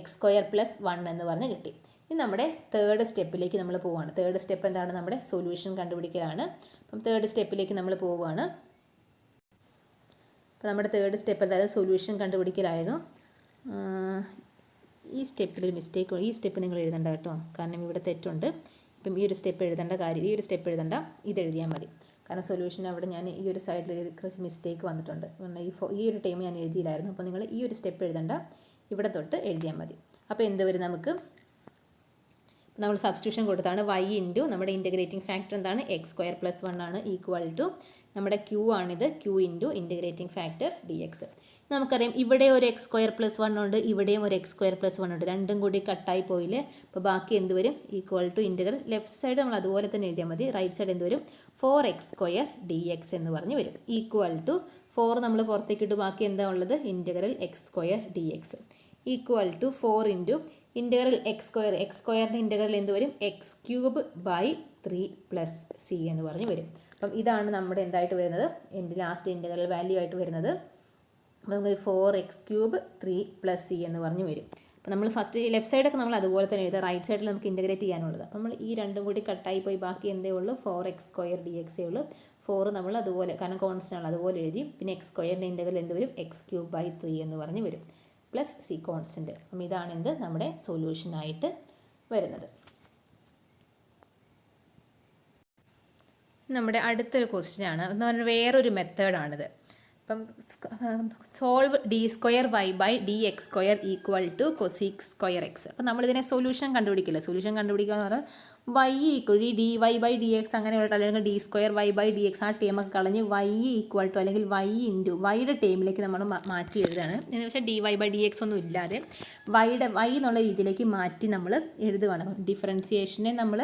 x² + 1 എന്ന് പറഞ്ഞ് കിട്ടി. ഇനി നമ്മുടെ തേർഡ് സ്റ്റെപ്പിലേക്ക് നമ്മൾ പോവുകയാണ്. തേർഡ് സ്റ്റെപ്പ് എന്താണ്, നമ്മുടെ സൊല്യൂഷൻ കണ്ടുപിടിക്കലാണ്. അപ്പം തേർഡ് സ്റ്റെപ്പിലേക്ക് നമ്മൾ പോവുകയാണ്. അപ്പോൾ നമ്മുടെ തേർഡ് സ്റ്റെപ്പ് എന്തായാലും സൊല്യൂഷൻ കണ്ടുപിടിക്കലായിരുന്നു. ഈ സ്റ്റെപ്പിൽ മിസ്റ്റേക്ക്, ഈ സ്റ്റെപ്പ് നിങ്ങൾ എഴുതണ്ട കേട്ടോ, കാരണം ഇവിടെ തെറ്റുണ്ട്. ഇപ്പം ഈ ഒരു സ്റ്റെപ്പ് എഴുതേണ്ട കാര്യം, ഈ ഒരു സ്റ്റെപ്പ് എഴുതണ്ട, ഇത് എഴുതിയാൽ മതി. കാരണം സൊല്യൂഷൻ അവിടെ ഞാൻ ഈ ഒരു സൈഡിൽ കുറച്ച് മിസ്റ്റേക്ക് വന്നിട്ടുണ്ട്. ഈ ഒരു ടൈം ഞാൻ എഴുതിയില്ലായിരുന്നു. അപ്പോൾ നിങ്ങൾ ഈ ഒരു സ്റ്റെപ്പ് എഴുതണ്ട, ഇവിടെ തൊട്ട് എഴുതിയാൽ മതി. അപ്പോൾ എന്ത് വരും, നമുക്ക് നമ്മൾ സബ്സ്റ്റിറ്റ്യൂഷൻ കൊടുത്താണ് y × നമ്മുടെ ഇൻ്റഗ്രേറ്റിംഗ് ഫാക്ടർ എന്താണ്, x² + 1 ആണ്, = നമ്മുടെ q ആണിത്, q × ഇൻ്റഗ്രേറ്റിംഗ് ഫാക്ടർ dx. നമുക്കറിയാം ഇവിടെ ഒരു x² + 1 ഉണ്ട്, ഇവിടെയും ഒരു x² + 1 ഉണ്ട്. രണ്ടും കൂടി കട്ടായി പോയില്ലേ. അപ്പോൾ ബാക്കി എന്ത് വരും, = ഇൻ്റഗ്രൽ ലെഫ്റ്റ് സൈഡ് നമ്മൾ അതുപോലെ തന്നെ എഴുതിയാൽ മതി. റൈറ്റ് സൈഡ് എന്ത് വരും, 4x² dx എന്ന് പറഞ്ഞ് വരും. = 4 നമ്മൾ പുറത്തേക്കിട്ട് ബാക്കി എന്താ ഉള്ളത്, ഇൻ്റഗ്രൽ x² dx = 4 × ഇൻ്റഗ്രൽ x²ൻ്റെ ഇൻ്റഗ്രൽ എന്ത് വരും, x³ / 3 + c എന്ന് പറഞ്ഞ് വരും. അപ്പം ഇതാണ് നമ്മുടെ എന്തായിട്ട് വരുന്നത്, എൻ്റെ ലാസ്റ്റ് ഇൻ്റഗ്രൽ വാല്യൂ ആയിട്ട് വരുന്നത്. അപ്പോൾ നമുക്ക് 4x³ 3 + c എന്ന് പറഞ്ഞ് വരും. അപ്പോൾ നമ്മൾ ഫസ്റ്റ് ലെഫ്റ്റ് സൈഡൊക്കെ നമ്മൾ അതുപോലെ തന്നെ എഴുതുക. റൈറ്റ് സൈഡിൽ നമുക്ക് ഇൻ്റഗ്രേറ്റ് ചെയ്യാനുള്ളത്. അപ്പോൾ നമ്മൾ ഈ രണ്ടും കൂടി കട്ടായി പോയി ബാക്കി എന്തേ ഉള്ളൂ, 4x² dx ഉള്ളൂ. 4 നമ്മൾ അതുപോലെ, കാരണം കോൺസ്റ്റൻ്റ് ആണ്, അതുപോലെ എഴുതി. പിന്നെ x²ൻ്റെ ഇൻ്റഗ്രൽ എന്ത് വരും, x³ / 3 എന്ന് പറഞ്ഞ് വരും, + c കോൺസ്റ്റൻറ്റ്. അപ്പം ഇതാണ് എന്ത് നമ്മുടെ സൊല്യൂഷനായിട്ട് വരുന്നത്. നമ്മുടെ അടുത്തൊരു ക്വസ്റ്റ്യൻ ആണ്, എന്ന് പറഞ്ഞാൽ വേറൊരു മെത്തേഡാണിത്. അപ്പം സോൾവ് d²y/dx² = cos²x. അപ്പം നമ്മളിതിനെ സൊല്യൂഷൻ കണ്ടുപിടിക്കില്ല. സൊല്യൂഷൻ കണ്ടുപിടിക്കുക എന്ന് പറഞ്ഞാൽ y dy/dx അങ്ങനെയുള്ള, അല്ലെങ്കിൽ d²y/dx ആ ടേമൊക്കെ കളഞ്ഞ് y = അല്ലെങ്കിൽ y × വൈയുടെ ടേമിലേക്ക് നമ്മൾ മാറ്റി എഴുതുകയാണ്. എന്ന് വെച്ചാൽ dy/dx ഒന്നും ഇല്ലാതെ y എന്നുള്ള രീതിയിലേക്ക് മാറ്റി നമ്മൾ എഴുതുകയാണ്. ഡിഫറൻസിയേഷനെ നമ്മൾ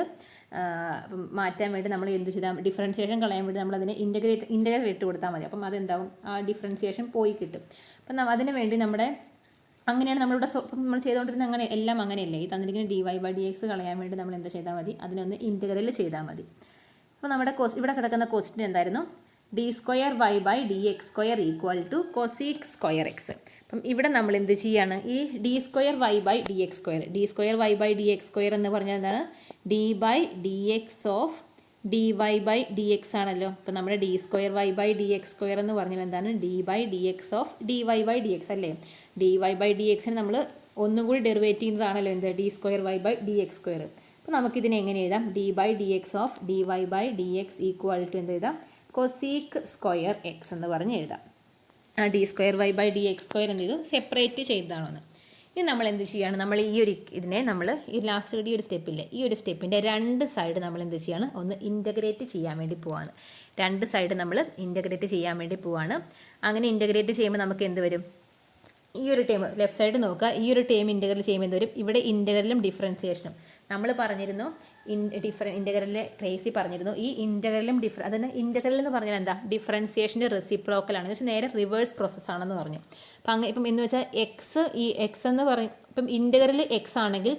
മാറ്റാൻ വേണ്ടി നമ്മൾ എന്ത് ചെയ്താൽ, ഡിഫറൻസിയേഷൻ കളയാൻ വേണ്ടി നമ്മൾ അതിനെ ഇൻ്റഗ്രൽ ഇട്ട് കൊടുത്താൽ മതി. അപ്പം അതെന്താവും, ആ ഡിഫറൻസിയേഷൻ പോയി കിട്ടും. അപ്പം അതിന് വേണ്ടി നമ്മുടെ അങ്ങനെയാണ് നമ്മളിവിടെ നമ്മൾ ചെയ്തുകൊണ്ടിരുന്നത്. അങ്ങനെ എല്ലാം അങ്ങനെയല്ലേ, ഈ തന്നിരിക്കുന്ന dy/dx കളയാൻ വേണ്ടി നമ്മൾ എന്താ ചെയ്താൽ മതി, അതിനൊന്ന് ഇൻ്റഗ്രൽ ചെയ്താൽ മതി. അപ്പോൾ നമ്മുടെ ഇവിടെ കിടക്കുന്ന ക്വസ്റ്റ്യൻ എന്തായിരുന്നു, d²y/dx² = cos²x. അപ്പം ഇവിടെ നമ്മൾ എന്ത് ചെയ്യാണ്, ഈ d²y/dx² എന്ന് പറഞ്ഞാൽ എന്താണ്, d/dx ഓഫ് dy/dx ആണല്ലോ. അപ്പം നമ്മുടെ d²y/dx² എന്ന് പറഞ്ഞാൽ എന്താണ്, d/dx ഓഫ് dy/dx അല്ലേ. dy/dxന് നമ്മൾ ഒന്നും കൂടി ഡെറിവേറ്റ് ചെയ്യുന്നതാണല്ലോ എന്ത് d square y by d x square. അപ്പോൾ നമുക്കിതിനെ എങ്ങനെ എഴുതാം? D by d x of d y by d x equal to എന്ത് എഴുതാം? കൊസീക്ക് സ്ക്വയർ എക്സ് എന്ന് പറഞ്ഞ് എഴുതാം. ആ d square y by d x square എന്ത് ചെയ്തു? സെപ്പറേറ്റ് ചെയ്തതാണെന്ന്. ഇനി നമ്മൾ എന്ത് ചെയ്യുകയാണ്? നമ്മൾ ഈ ഒരു ഇതിനെ നമ്മൾ ഈ ലാസ്റ്റ് ഈ ഒരു സ്റ്റെപ്പില്ലേ, ഈ ഒരു സ്റ്റെപ്പിൻ്റെ രണ്ട് സൈഡ് നമ്മൾ എന്ത് ചെയ്യുകയാണ്? ഒന്ന് ഇൻ്റഗ്രേറ്റ് ചെയ്യാൻ വേണ്ടി പോവാണ്. രണ്ട് സൈഡ് നമ്മൾ ഇൻ്റഗ്രേറ്റ് ചെയ്യാൻ വേണ്ടി പോവാണ്. അങ്ങനെ ഇൻ്റഗ്രേറ്റ് ചെയ്യുമ്പോൾ നമുക്ക് എന്ത് വരും? ഈ ഒരു ടേം ലെഫ്റ്റ് സൈഡ് നോക്കുക. ഈ ഒരു ടേം ഇൻ്റഗ്രൽ ചെയ്യുമ്പോൾ എന്ത് വരും? ഇവിടെ ഇൻ്റഗ്രലും ഡിഫറൻസിയേഷനും നമ്മൾ പറഞ്ഞിരുന്നു. ഇൻ്റഗ്രലിലെ ട്രേസി പറഞ്ഞിരുന്നു ഈ ഇൻ്റഗ്രലും അതിന് ഇൻ്റഗ്രൽ എന്ന് പറഞ്ഞാൽ എന്താ? ഡിഫറൻസിയേഷൻ്റെ റെസിപ്രോക്കലാണ്. എന്ന് വെച്ചാൽ നേരെ റിവേഴ്സ് പ്രോസസ്സാണെന്ന് പറഞ്ഞു. അപ്പം അങ്ങനെ ഇപ്പം എന്ന് വെച്ചാൽ ഈ എക്സ് എന്ന് പറയും. ഇപ്പം ഇൻ്റഗ്രൽ എക്സ് ആണെങ്കിൽ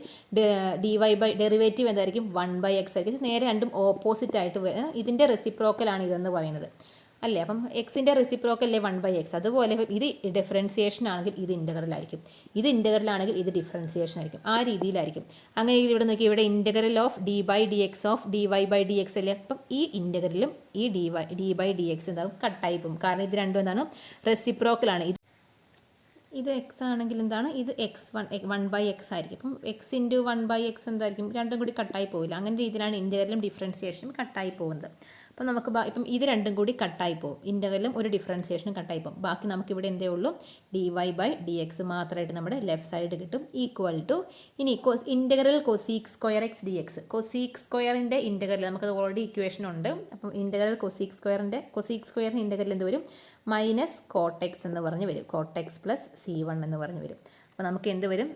ഡി വൈ ബൈ ഡെറിവേറ്റീവ് എന്തായിരിക്കും? 1/x ആയിരിക്കും. നേരെ രണ്ടും ഓപ്പോസിറ്റ് ആയിട്ട് ഇതിൻ്റെ റെസിപ്രോക്കലാണ് ഇതെന്ന് പറയുന്നത് അല്ലേ? അപ്പം എക്സിൻ്റെ റെസിപ്രോക്കൽ അല്ലേ 1/x. അതുപോലെ ഇത് ഡിഫറൻസിയേഷൻ ആണെങ്കിൽ ഇത് ഇൻ്റഗ്രലായിരിക്കും, ഇത് ഇൻ്റഗ്രലാണെങ്കിൽ ഇത് ഡിഫറൻസിയേഷൻ ആയിരിക്കും. ആ രീതിയിലായിരിക്കും. അങ്ങനെ ഇവിടെ നോക്കി, ഇവിടെ integral of d by d x of d y by d x അല്ലേ? അപ്പം ഈ ഇൻ്റഗ്രലും ഈ ഡി ബൈ ഡി എക്സ് എന്താകും? കട്ടായി പോകും. കാരണം ഇത് രണ്ടും എന്താണ്? റെസിപ്രോക്കലാണ്. ഇത് എക്സ് ആണെങ്കിൽ എന്താണ്? ഇത് x1/x ആയിരിക്കും. അപ്പം എക്സ് ഇൻറ്റു 1/x എന്തായിരിക്കും? രണ്ടും കൂടി കട്ടായി പോവില്ല. അങ്ങനെ രീതിയിലാണ് ഇൻ്റഗ്രലും ഡിഫറൻസിയേഷനും കട്ടായി പോകുന്നത്. അപ്പം നമുക്ക് ഇപ്പം ഇത് രണ്ടും കൂടി കട്ടായി പോകും. ഇൻ്റഗ്രലും ഒരു ഡിഫറൻസിയേഷനും കട്ടായി പോകും. ബാക്കി നമുക്കിവിടെ എന്തേ ഉള്ളൂ? D y by d x മാത്രമായിട്ട് നമ്മുടെ ലെഫ്റ്റ് സൈഡ് കിട്ടും. ഈക്വൽ ടു ഇനി integral cosec square x d x. Cosec സ്ക്വയറിൻ്റെ ഇൻ്റഗ്രൽ നമുക്കത് ഓൾറെഡി ഇക്വേഷൻ ഉണ്ട്. അപ്പം ഇൻ്റഗ്രൽ കൊസീക്ക് സ്ക്വയറിൻ്റെ ഇൻ്റഗ്രൽ എന്ത് വരും? മൈനസ് കോട്ടെക്സ് എന്ന് പറഞ്ഞ് വരും. കോട്ടെക്സ് പ്ലസ് C1 എന്ന് പറഞ്ഞ് വരും. അപ്പോൾ നമുക്ക് എന്ത് വരും?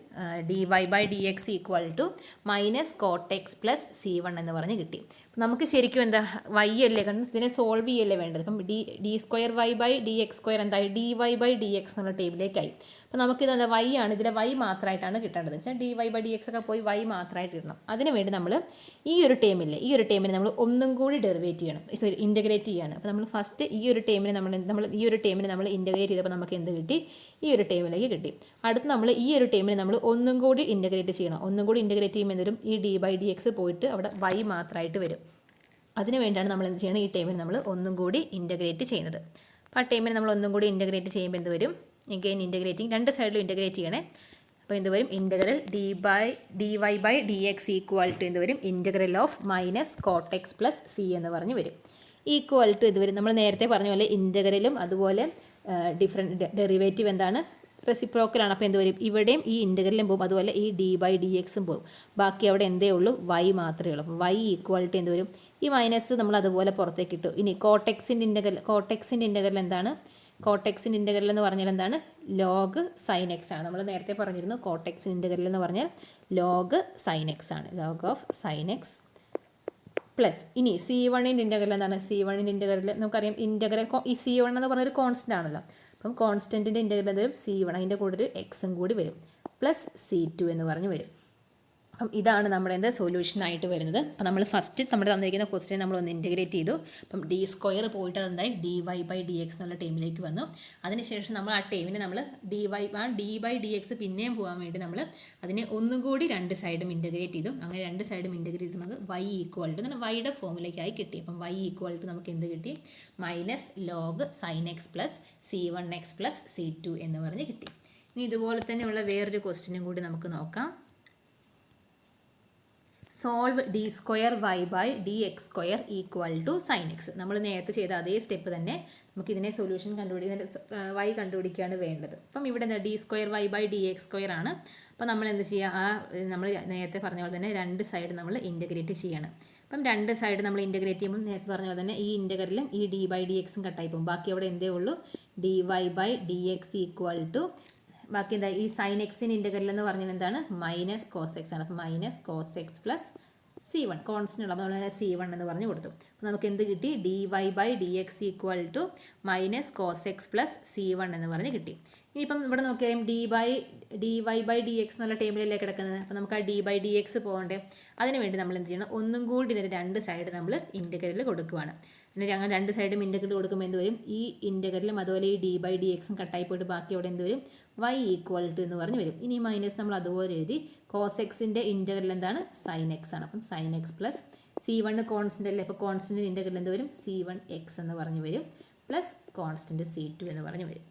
D y by d x equal to minus cot x plus C1 എന്ന് പറഞ്ഞ് കിട്ടി. നമുക്ക് ശരിക്കും എന്താ? വൈ അല്ലേ? കാരണം ഇതിനെ സോൾവ് ചെയ്യല്ലേ വേണ്ടത്. അപ്പം d square y by d x square എന്തായി? D y by d x എന്നുള്ള ടേബിളിലേക്കായി. അപ്പോൾ നമുക്കിത് എന്താ? വൈ ആണ്. ഇതിലെ വൈ മാത്രമായിട്ടാണ് കിട്ടേണ്ടത്. വെച്ചാൽ d y by d x ഒക്കെ പോയി വൈ മാത്രമായിട്ട് ഇടണം. അതിന് വേണ്ടി നമ്മൾ ഈ ഒരു ടേമില്ലേ, ഈ ഒരു ടേമിനെ നമ്മൾ ഒന്നും കൂടി ഡെറിവേറ്റ് ചെയ്യണം, ഇൻ്റഗ്രേറ്റ് ചെയ്യാണ്. അപ്പോൾ നമ്മൾ ഫസ്റ്റ് ഈ ഒരു ടേമിനെ ഈ ഒരു ടേമിനെ നമ്മൾ ഇൻ്റഗ്രേറ്റ് ചെയ്തപ്പോൾ നമുക്ക് എന്ത് കിട്ടി? ഈ ഒരു ടേമിലേക്ക് കിട്ടി. അടുത്ത് നമ്മൾ ഈ ഒരു ടേമിനെ നമ്മൾ ഒന്നും കൂടി ഇൻ്റഗ്രേറ്റ് ചെയ്യണം. ഒന്നും കൂടി ഇൻ്റഗ്രേറ്റ് ചെയ്യുമ്പോൾ എന്തുവരും? ഈ ഡി ബൈ ഡി എക്സ് പോയിട്ട് അവിടെ വൈ മാത്രമായിട്ട് വരും. അതിന് വേണ്ടിയാണ് നമ്മൾ എന്ത് ചെയ്യണം? ഈ ടേമിനെ നമ്മൾ ഒന്നും കൂടി ഇൻ്റഗ്രേറ്റ് ചെയ്യുന്നത്. അപ്പോൾ ആ ടേമിനെ നമ്മൾ ഒന്നും കൂടി ഇൻ്റഗ്രേറ്റ് ചെയ്യുമ്പോൾ എന്ത് വരും? എഗെയിൻ ഇൻ്റഗ്രേറ്റിംഗ്, രണ്ട് സൈഡിലും ഇൻ്റഗ്രേറ്റ് ചെയ്യണേ. അപ്പോൾ എന്ത് വരും? Integral d y by d x equal to എന്ത് വരും? Integral of minus cot x plus c എന്ന് പറഞ്ഞ് വരും. ഈക്വൽ ടു ഇത് വരും. നമ്മൾ നേരത്തെ പറഞ്ഞ പോലെ ഇൻ്റഗ്രലും അതുപോലെ ഡെറിവേറ്റീവ് എന്താണ്? റെസിപ്രോക്കലാണ്. അപ്പോൾ എന്ത് വരും? ഇവിടെയും ഈ ഇൻ്റഗ്രലും പോകും, അതുപോലെ ഈ ഡി ബൈ ഡി എക്സും പോകും. ബാക്കി അവിടെ എന്തേ ഉള്ളൂ? വൈ മാത്രമേ ഉള്ളൂ. അപ്പോൾ വൈ ഈക്വൽ ടു എന്ത് വരും? ഈ മൈനസ് നമ്മൾ അതുപോലെ പുറത്തേക്ക് ഇട്ടു. ഇനി കോട്ടെക്സിൻ്റെ ഇൻ്റഗ്രൽ എന്താണ്? കോട്ടെക്സിൻ്റെ ഇൻ്റഗ്രൽ എന്ന് പറഞ്ഞാൽ എന്താണ്? ലോഗ് സൈൻ എക്സ് ആണ്. നമ്മൾ നേരത്തെ പറഞ്ഞിരുന്നു കോട്ടെക്സിൻ്റെ ഇൻ്റഗ്രൽ എന്ന് പറഞ്ഞാൽ ലോഗ് സൈൻ എക്സ് ആണ്. Log of sine X plus ഇനി C1ൻ്റെ ഇൻ്റഗ്രൽ എന്താണ്? C1ൻ്റെ ഇൻ്റഗ്രൽ നമുക്കറിയാം. ഇൻ്റഗ്രൽ ഈ C1 എന്ന് പറഞ്ഞൊരു കോൺസ്റ്റൻ്റ് ആണല്ലോ. അപ്പം കോൺസ്റ്റൻറ്റിൻ്റെ ഇൻ്റഗ്രൽ എന്ത് വരും? C1, അതിൻ്റെ കൂടെ ഒരു എക്സും കൂടി വരും, പ്ലസ് C2 എന്ന് പറഞ്ഞ് വരും. അപ്പം ഇതാണ് നമ്മുടെ എന്താ സൊല്യൂഷനായിട്ട് വരുന്നത്. അപ്പോൾ നമ്മൾ ഫസ്റ്റ് നമ്മുടെ തന്നിരിക്കുന്ന ക്വസ്റ്റ്യൻ നമ്മൾ ഒന്ന് ഇൻറ്റഗ്രേറ്റ് ചെയ്തു. അപ്പം ഡി സ്ക്വയർ പോയിട്ട് അതെന്തായി? D y by d x എന്നുള്ള ടേമിലേക്ക് വന്നു. അതിനുശേഷം നമ്മൾ ആ ടേമിനെ നമ്മൾ ഡി ബൈ ഡി എക്സ് പിന്നെയും പോകാൻ വേണ്ടി നമ്മൾ അതിനെ ഒന്നും കൂടി രണ്ട് സൈഡും ഇൻറ്റഗ്രേറ്റ് ചെയ്തു. അങ്ങനെ രണ്ട് സൈഡും ഇൻറ്റഗ്രേറ്റ് ചെയ്ത് നമുക്ക് വൈ ഈക്വൽ ടു എന്നാൽ വൈയുടെ ഫോമിലേക്കായി കിട്ടി. അപ്പം വൈ ഈക്വൽ ടു നമുക്ക് എന്ത് കിട്ടി? Minus log sign X plus C1x plus C2 എന്ന് പറഞ്ഞ് കിട്ടി. ഇനി ഇതുപോലെ തന്നെയുള്ള വേറൊരു ക്വസ്റ്റ്യനും കൂടി നമുക്ക് നോക്കാം. Solve d square y by d x square equal to sine x. നമ്മൾ നേരത്തെ ചെയ്ത അതേ സ്റ്റെപ്പ് തന്നെ നമുക്കിതിനെ സൊല്യൂഷൻ വൈ കണ്ടുപിടിക്കുകയാണ് വേണ്ടത്. അപ്പം ഇവിടെ എന്താ? D square y by d x square ആണ്. അപ്പോൾ നമ്മൾ എന്ത് ചെയ്യുക? നമ്മൾ നേരത്തെ പറഞ്ഞ പോലെ തന്നെ രണ്ട് സൈഡ് നമ്മൾ ഇൻറ്റഗ്രേറ്റ് ചെയ്യണം. അപ്പം രണ്ട് സൈഡ് നമ്മൾ ഇൻറ്റഗ്രേറ്റ് ചെയ്യുമ്പോൾ നേരത്തെ പറഞ്ഞ പോലെ തന്നെ ഈ ഇൻറ്റഗ്രലും ഈ ഡി ബൈ ഡി എക്സും കട്ടായി പോകും. ബാക്കി അവിടെ എന്തേ ഉള്ളൂ? D y by d x equal to ബാക്കി എന്താ? ഈ സൈൻ എക്സിൻ്റെ ഇൻ്റഗ്രൽ എന്ന് പറഞ്ഞാൽ എന്താണ്? മൈനസ് കോസ് എക്സ് ആണ്. അപ്പോൾ minus cos x plus C1 constant ഉള്ള. അപ്പോൾ നമ്മൾ C1 എന്ന് പറഞ്ഞ് കൊടുത്തു. അപ്പോൾ നമുക്ക് എന്ത് കിട്ടി? D y by d x equal to minus cos x plus C1 എന്ന് പറഞ്ഞ് കിട്ടി. ഇനിയിപ്പം ഇവിടെ നോക്കിയാലും d y by d x എന്നുള്ള ടേബിളിലേക്ക് കിടക്കുന്നത്. അപ്പോൾ നമുക്ക് ആ ഡി ബൈ ഡി എക്സ് പോകണ്ടേ? അതിന് വേണ്ടി നമ്മൾ എന്ത് ചെയ്യണം? ഒന്നും കൂടി ഇതിൻ്റെ രണ്ട് സൈഡ് നമ്മൾ ഇൻ്റഗ്രൽ കൊടുക്കുകയാണ്. എന്നിട്ട് അങ്ങനെ രണ്ട് സൈഡും ഇൻ്റഗ്രൽ കൊടുക്കുമ്പോൾ എന്ത് വരും? ഈ ഇൻ്റഗ്രലും അതുപോലെ ഈ ഡി ബൈ ഡി എക്സും കട്ടായി പോയിട്ട് ബാക്കി അവിടെ എന്ത് വരും? വൈ ഈക്വൽ ടു എന്ന് പറഞ്ഞ് വരും. ഇനി മൈനസ് നമ്മൾ അതുപോലെ എഴുതി. കോസ് എക്സിൻ്റെ ഇൻ്റഗ്രൽ എന്താണ്? സൈൻ എക്സ് ആണ്. അപ്പം sine X plus C1 constant അല്ലേ? അപ്പോൾ കോൺസ്റ്റൻ്റ് ഇൻ്റഗ്രൽ എന്ത് വരും? C1x എന്ന് പറഞ്ഞ് വരും, പ്ലസ് കോൺസ്റ്റൻ്റ് C2 എന്ന് പറഞ്ഞ് വരും.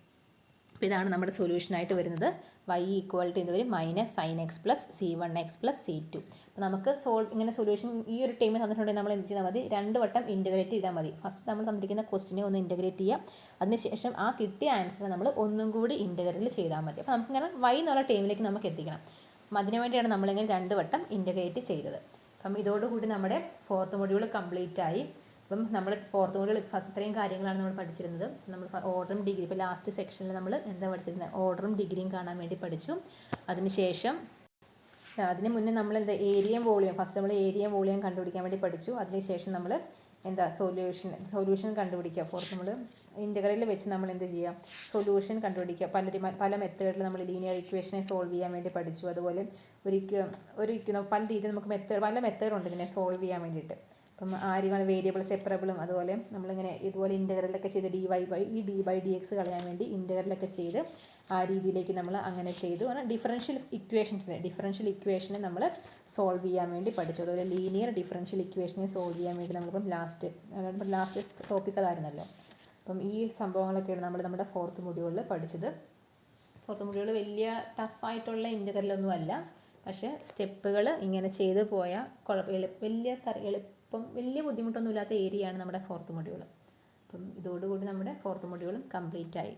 അപ്പോൾ ഇതാണ് നമ്മുടെ സൊല്യൂഷനായിട്ട് വരുന്നത്. y ഈക്വൽ ടു വരും -sin x + c1x + c2. അപ്പോൾ നമുക്ക് ഇങ്ങനെ സൊല്യൂഷൻ ഈ ഒരു ടൈമിൽ തന്നിട്ടുണ്ടെങ്കിൽ നമ്മൾ എന്ത് ചെയ്താൽ മതി, 2 വട്ടം ഇൻറ്റഗ്രേറ്റ് ചെയ്താൽ മതി. ഫസ്റ്റ് നമ്മൾ തന്നിരിക്കുന്ന ക്വസ്റ്റിനെ ഒന്ന് ഇൻറ്റഗ്രേറ്റ് ചെയ്യുക, അതിനുശേഷം ആ കിട്ടിയ ആൻസർ നമ്മൾ ഒന്നും കൂടി ഇൻറ്റഗ്രേറ്റ് ചെയ്താൽ മതി. അപ്പോൾ നമുക്കിങ്ങനെ y എന്നുള്ള ടൈമിലേക്ക് നമുക്ക് എത്തിക്കണം. അപ്പം അതിനു വേണ്ടിയാണ് നമ്മളിങ്ങനെ 2 വട്ടം ഇൻറ്റഗ്രേറ്റ് ചെയ്തത്. അപ്പം ഇതോടുകൂടി നമ്മുടെ 4th മൊഡ്യൂൾ കംപ്ലീറ്റ് ആയി. അപ്പം നമ്മൾ 4th മൊഡ്യൂൾ ഇത്രയും കാര്യങ്ങളാണ് നമ്മൾ പഠിച്ചിരുന്നത്. നമ്മൾ ഓർഡറും ഡിഗ്രി, ഇപ്പോൾ ലാസ്റ്റ് സെക്ഷനിൽ നമ്മൾ എന്താ പഠിച്ചിരുന്നത്, ഓർഡറും ഡിഗ്രിയും കാണാൻ വേണ്ടി പഠിച്ചു. അതിനുശേഷം അതിന് മുന്നേ നമ്മൾ ഏരിയയും വോളിയം, ഫസ്റ്റ് നമ്മൾ ഏരിയയും വോളിയം കണ്ടുപിടിക്കാൻ വേണ്ടി പഠിച്ചു. അതിനുശേഷം നമ്മൾ സൊല്യൂഷൻ കണ്ടുപിടിക്കുക. ഫോർത്ത് നമ്മൾ ഇൻ്റഗ്രലിൽ വെച്ച് നമ്മൾ എന്ത് ചെയ്യുക, സൊല്യൂഷൻ കണ്ടുപിടിക്കുക. പല മെത്തേഡിൽ നമ്മൾ ലീനിയർ ഇക്വേഷനെ സോൾവ് ചെയ്യാൻ വേണ്ടി പഠിച്ചു. അതുപോലെ പല രീതിയിൽ നമുക്ക് പല മെത്തേഡുണ്ട് ഇതിനെ സോൾവ് ചെയ്യാൻ വേണ്ടിയിട്ട്. അപ്പം വേരിയബിൾ സെപ്പറബിളും അതുപോലെ നമ്മളിങ്ങനെ ഇതുപോലെ ഇൻ്റഗ്രലൊക്കെ ചെയ്ത് d/dx കളയാൻ വേണ്ടി ഇൻ്റഗ്രലൊക്കെ ചെയ്ത് ആ രീതിയിലേക്ക് നമ്മൾ അങ്ങനെ ചെയ്തു. കാരണം ഡിഫറൻഷ്യൽ ഇക്വേഷനെ നമ്മൾ സോൾവ് ചെയ്യാൻ വേണ്ടി പഠിച്ചു. അതുപോലെ ലീനിയർ ഡിഫറൻഷ്യൽ ഇക്വേഷനെ സോൾവ് ചെയ്യാൻ വേണ്ടി നമ്മളിപ്പം ലാസ്റ്റ് ടോപ്പിക് അതായിരുന്നല്ലോ. അപ്പം ഈ സംഭവങ്ങളൊക്കെയാണ് നമ്മുടെ 4th മൊഡ്യൂളിൽ പഠിച്ചത്. 4th മൊഡ്യൂൾ വലിയ ടഫായിട്ടുള്ള ഇൻ്റഗ്രലൊന്നും അല്ല, പക്ഷേ സ്റ്റെപ്പുകൾ ഇങ്ങനെ ചെയ്ത് പോയാൽ വലിയ ബുദ്ധിമുട്ടൊന്നും ഇല്ലാത്ത ഏരിയയാണ് നമ്മുടെ 4th മൊഡ്യൂൾ. അപ്പം ഇതോടുകൂടി നമ്മുടെ 4th മൊഡ്യൂളും കംപ്ലീറ്റ് ആയി.